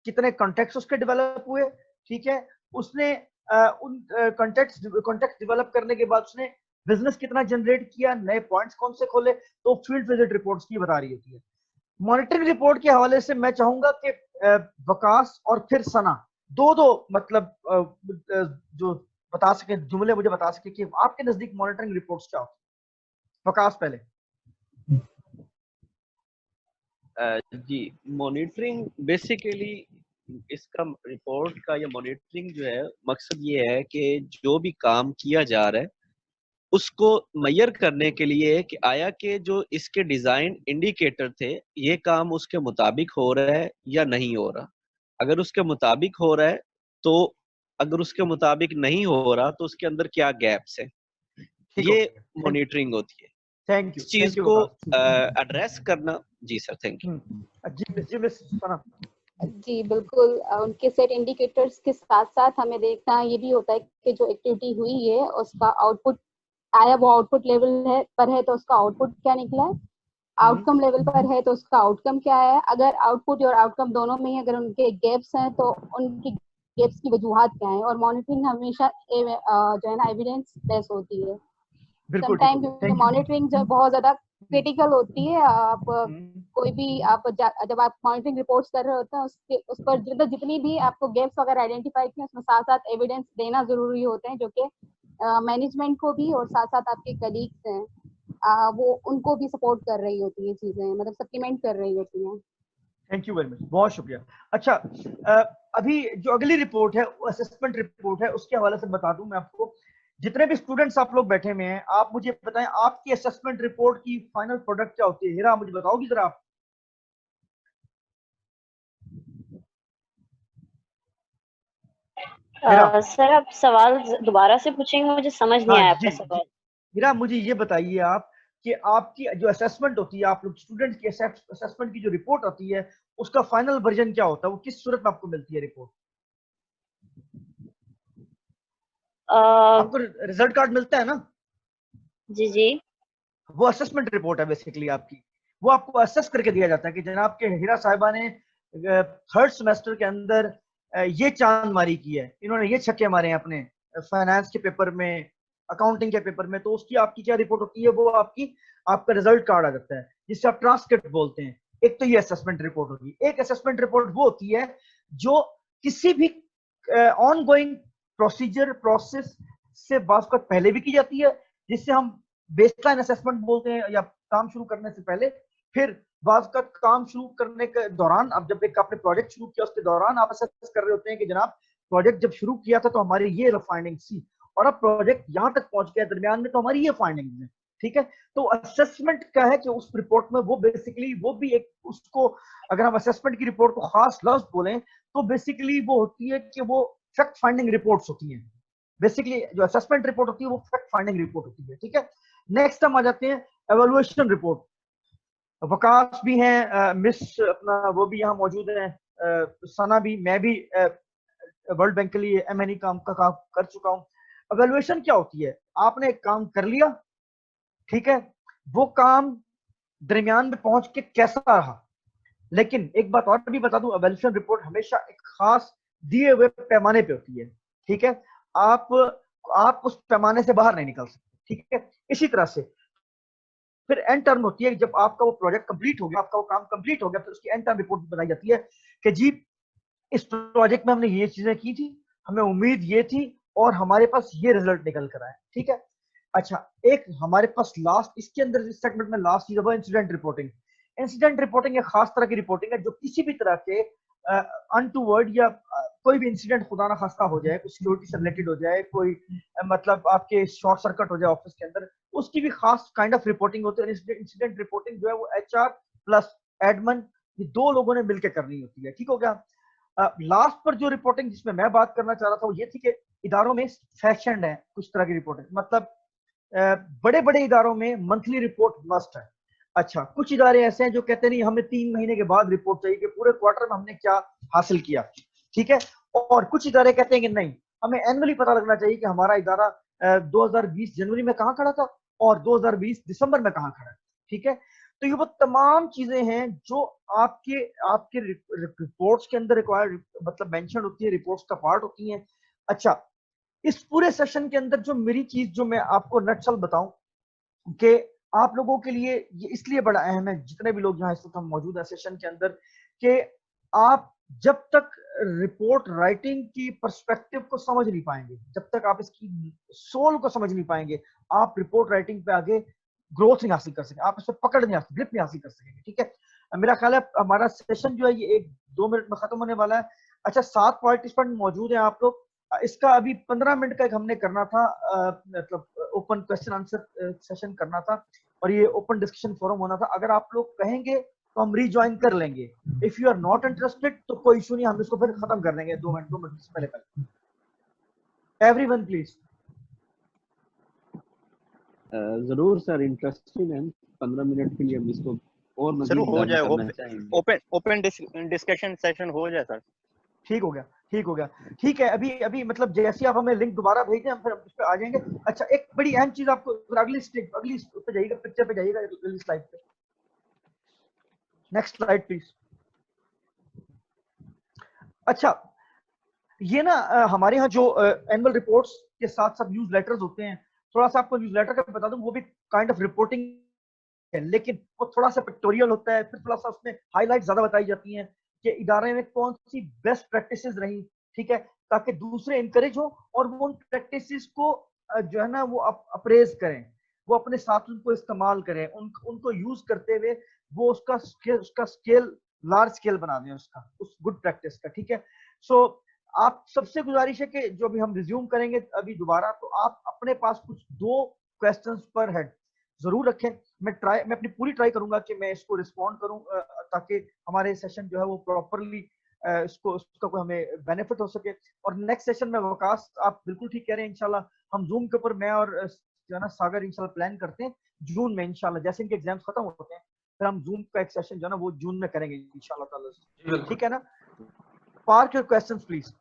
Speaker 1: कितने कॉन्टेक्ट्स उसके डेवलप हुए। ठीक है। उसने उन कॉन्टेक्ट्स डेवलप करने के बाद उसने बिजनेस कितना जनरेट किया, नए पॉइंट्स कौन से खोले, तो फील्ड विजिट रिपोर्ट्स की बता रही होती है। मॉनिटरिंग रिपोर्ट के हवाले से मैं चाहूंगा कि वकास और फिर सना दो मतलब जो बता सके, जुमले मुझे बता सके कि आपके नजदीक मॉनिटरिंग रिपोर्ट्स क्या होती है। वकास पहले।
Speaker 7: जी, मॉनिटरिंग बेसिकली
Speaker 8: इसका रिपोर्ट का या मॉनिटरिंग जो है मकसद ये है कि जो भी काम किया जा रहा है उसको मेजर करने के लिए कि आया कि जो इसके डिजाइन इंडिकेटर थे ये काम उसके मुताबिक हो रहा है या नहीं हो रहा। अगर उसके मुताबिक हो रहा है तो, अगर उसके मुताबिक नहीं हो रहा तो उसके अंदर क्या गैप्स है, ये मॉनिटरिंग होती है।
Speaker 1: Thank you.
Speaker 8: इस चीज को एड्रेस करना। जी सर, थैंक यू।
Speaker 1: जी मिस सना।
Speaker 5: जी बिल्कुल, उनके सेट इंडिकेटर्स के साथ साथ हमें देखना ये भी होता है कि जो एक्टिविटी हुई है उसका आउटपुट आया, वो आउटपुट लेवल है पर है तो उसका आउटपुट क्या निकला है, आउटकम लेवल पर है तो उसका आउटकम क्या है। अगर आउटपुट और आउटकम दोनों में ही अगर उनके गैप्स हैं तो उनकी गैप्स की वजूहात क्या है। और मॉनिटरिंग हमेशा जो है ना एविडेंस बेस होती है। समटाइम मॉनिटरिंग जो बहुत ज्यादा क्रिटिकल होती है। आप कोई भी जब आप मॉनिटरिंग रिपोर्ट्स कर रहे होते हैं उसके उस पर जितनी भी आपको गैप्स वगैरह आइडेंटिफाई किए उसमें साथ साथ एविडेंस देना जरूरी होते हैं, जो कि मैनेजमेंट को भी और साथ साथ आपके कलीग्स हैं वो उनको भी सपोर्ट कर रही होती है, चीजें मतलब सप्लीमेंट कर रही होती हैं।
Speaker 1: थैंक यू वेरी मच, बहुत शुक्रिया। अच्छा, अभी जो अगली रिपोर्ट है असेसमेंट रिपोर्ट है, उसके हवाले से बता दूं मैं आपको। जितने भी स्टूडेंट्स आप लोग बैठे हुए हैं, आप मुझे बताएं आपकी असेसमेंट रिपोर्ट की फाइनल प्रोडक्ट क्या होती है। हीरा मुझे बताओगी जरा आप।
Speaker 6: सर आप सवाल दोबारा से पूछेंगे, मुझे समझ नहीं आया आपका सवाल।
Speaker 1: हीरा मुझे ये बताइए आप कि आपकी जो असेसमेंट होती है, आप लोग स्टूडेंट की असेसमेंट की जो रिपोर्ट होती है उसका फाइनल वर्जन क्या होता है, वो किस सूरत में आपको मिलती है रिपोर्ट? आपको रिजल्ट कार्ड मिलता है ना?
Speaker 6: जी जी।
Speaker 1: वो असेसमेंट रिपोर्ट है बेसिकली आपकी। वो आपको असेस करके दिया जाता है कि जनाब के हीरा साहिबा ने थर्ड सेमेस्टर के अंदर ये चांद मारी की है, इन्होंने ये छक्के मारे हैं अपने फाइनेंस के पेपर में, अकाउंटिंग के पेपर में, तो उसकी आपकी क्या रिपोर्ट होती है, वो आपका रिजल्ट कार्ड आ जाता है जिससे आप ट्रांसक्रिप्ट बोलते हैं। एक तो ये असेसमेंट रिपोर्ट होगी। एक असेसमेंट रिपोर्ट वो होती है जो किसी भी ऑन गोइंग प्रोसेस से बात पहले भी की जाती है, जिससे हम बेसलाइन असेसमेंट बोलते हैं, या काम शुरू करने से पहले। फिर बात का काम शुरू करने के दौरान, अब जब एक आपने प्रोजेक्ट शुरू किया उसके दौरान आप असेस कर रहे होते हैं कि जनाब प्रोजेक्ट जब शुरू किया था तो हमारी ये फाइंडिंग्स थी, और अब प्रोजेक्ट यहाँ तक पहुंच गया दरमियान में तो हमारी ये फाइंडिंग्स है। ठीक है, तो असेसमेंट क्या है कि उस रिपोर्ट में वो बेसिकली वो भी एक उसको, अगर हम असेसमेंट की रिपोर्ट को खास लफ्ज बोलें तो बेसिकली वो होती है कि वो फैक्ट फाइंडिंग रिपोर्ट्स होती हैं। बेसिकली जो असेसमेंट रिपोर्ट होती है वो फैक्ट फाइंडिंग रिपोर्ट होती है। ठीक है, नेक्स्ट हम आ जाते हैं एवेल्युएशन रिपोर्ट। वकास भी हैं, मिस अपना वो भी यहाँ मौजूद हैं, सना भी, मैं भी वर्ल्ड बैंक के लिए M&E काम कर चुका हूँ। एवेल्युएशन क्या होती है? आपने एक काम कर लिया, ठीक है, वो काम दरमियान में पहुंच के कैसा रहा। लेकिन एक बात और भी बता दूं, एवेल्युएशन रिपोर्ट हमेशा एक खास दिए हुए पैमाने पे होती है। ठीक है, आप उस पैमाने से बाहर नहीं निकल सकते। ठीक है, इसी तरह से फिर एंड टर्म होती है, जब आपका वो प्रोजेक्ट कंप्लीट हो गया, आपका वो काम कंप्लीट हो गया, फिर उसकी एंड टर्म रिपोर्ट बनाई जाती है कि जी इस प्रोजेक्ट में हमने ये चीजें की थी, हमें उम्मीद ये थी, और हमारे पास ये रिजल्ट निकल कर आया। ठीक है, अच्छा, एक हमारे पास लास्ट इसके अंदर इस सेगमेंट में लास्ट चीज है इंसिडेंट रिपोर्टिंग। इंसिडेंट रिपोर्टिंग एक खास तरह की रिपोर्टिंग है जो किसी भी तरह के अनटूवर्ड या कोई भी इंसिडेंट खुदा ना खास्ता हो जाए, कुछ सिक्योरिटी से रिलेटेड हो जाए, कोई मतलब आपके शॉर्ट सर्किट हो जाए ऑफिस के अंदर, उसकी भी खास काइंड ऑफ रिपोर्टिंग होती है। इंसिडेंट रिपोर्टिंग जो है वो HR प्लस एडमिन, ये दो लोगों ने मिलकर करनी होती है। ठीक हो गया। लास्ट पर जो रिपोर्टिंग जिसमें मैं बात करना चाह रहा था वो ये थी कि इदारों में फैशन है कुछ तरह की रिपोर्टिंग, मतलब बड़े बड़े इदारों में मंथली रिपोर्ट मस्ट है। अच्छा, कुछ इदारे ऐसे हैं जो कहते हैं नहीं हमें 3 महीने के बाद रिपोर्ट चाहिए कि पूरे क्वार्टर में हमने क्या हासिल किया। ठीक है, और कुछ इदारे कहते हैं कि नहीं, हमें एनुअली पता लगना चाहिए कि हमारा इदारा 2020 जनवरी में कहाँ खड़ा था और 2020 दिसंबर में कहाँ खड़ा है। ठीक है, तो ये वो तमाम चीजें हैं जो आपके रिपोर्ट्स के अंदर रिक्वायर्ड मतलब मेंशन होती है, रिपोर्ट्स का पार्ट होती हैं। अच्छा, इस पूरे सेशन के अंदर जो मेरी चीज जो मैं आपको नटशल बताऊं कि आप लोगों के लिए ये इसलिए बड़ा अहम है, जितने भी लोग यहाँ इस वक्त हम मौजूद है सेशन के अंदर, कि आप जब तक रिपोर्ट राइटिंग की पर्सपेक्टिव को समझ नहीं पाएंगे, जब तक आप इसकी सोल को समझ नहीं पाएंगे, आप रिपोर्ट राइटिंग पे आगे ग्रोथ नहीं हासिल कर सकेंगे, आप इससे पकड़ नहीं हासिल, ग्रिप नहीं हासिल कर सकेंगे। ठीक है, मेरा ख्याल है हमारा सेशन जो है ये 1-2 मिनट में खत्म होने वाला है। अच्छा 7 पार्टिसिपेंट मौजूद हैं आप लोग। इसका अभी 15 मिनट का एक हमने करना था, मतलब ओपन क्वेश्चन आंसर सेशन करना था और ये ओपन डिस्कशन फोरम होना था। अगर आप लोग कहेंगे तो हम रीज्वाइन कर लेंगे। If you are not interested तो कोई इशू नहीं, हम इसको फिर खत्म कर देंगे 2 मिनट से पहले। Everyone please.
Speaker 10: जरूर सर, इंटरेस्टिंग है। 15 मिनट के लिए हम इसको और मजीद
Speaker 9: हो जाए,
Speaker 10: करना चाहेंगे।
Speaker 9: ओपन डिस्कशन सेशन हो जाए सर।
Speaker 1: ठीक हो गया, ठीक हो गया, ठीक है। अभी मतलब जैसे आप हमें लिंक दोबारा भेज दें हम फिर उस पे आ जाएंगे। अच्छा एक बड़ी अहम चीज आपको, अगली उस पे जाइएगा, पिक्चर पे जाइएगा, अगली स्लाइड पे, नेक्स्ट स्लाइड प्लीज। अच्छा ये ना हमारे यहाँ जो एनुअल रिपोर्ट्स के साथ साथ न्यूज लेटर्स होते हैं, थोड़ा सा आपको न्यूज लेटर का बता दूं, वो भी काइंड ऑफ रिपोर्टिंग है, लेकिन वो थोड़ा सा पिक्टोरियल होता है, फिर थोड़ा सा उसमें हाईलाइट ज्यादा बताई जाती हैं कि इदारे में कौन सी बेस्ट प्रैक्टिसेस रही, ठीक है, ताकि दूसरे इंकरेज हो और वो उन प्रैक्टिसेस को जो है ना वो अप्रेज करें, वो अपने साथ उनको इस्तेमाल करें, उनको यूज करते हुए वो उसका स्केल लार्ज स्केल बना दें, उसका उस गुड प्रैक्टिस का, ठीक है। सो आप सबसे गुजारिश है कि जो भी हम रिज्यूम करेंगे अभी दोबारा, तो आप अपने पास कुछ 2 क्वेश्चंस पर हेड जरूर रखें। मैं अपनी पूरी ट्राई करूंगा कि मैं इसको रिस्पॉन्ड करूं ताकि हमारे सेशन जो है वो प्रॉपरली उसका कोई हमें बेनिफिट हो सके। और नेक्स्ट सेशन में वकास आप बिल्कुल ठीक कह रहे हैं, इंशाल्लाह हम जूम के ऊपर मैं और जो है ना सागर इंशाल्लाह प्लान करते हैं जून में, इंशाल्लाह जैसे इनके एग्जाम्स खत्म होते हैं फिर हम जूम का एक सेशन जो है ना वो जून में करेंगे इंशाल्लाह ताला, ठीक है ना। Park your questions please.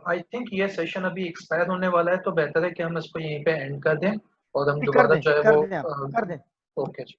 Speaker 4: I think ये सेशन अभी एक्सपायर होने वाला है, तो बेहतर है कि हम इसको यहीं पे एंड कर दें और हम दोबारा जो है वो
Speaker 1: कर दें।
Speaker 4: ओके जी।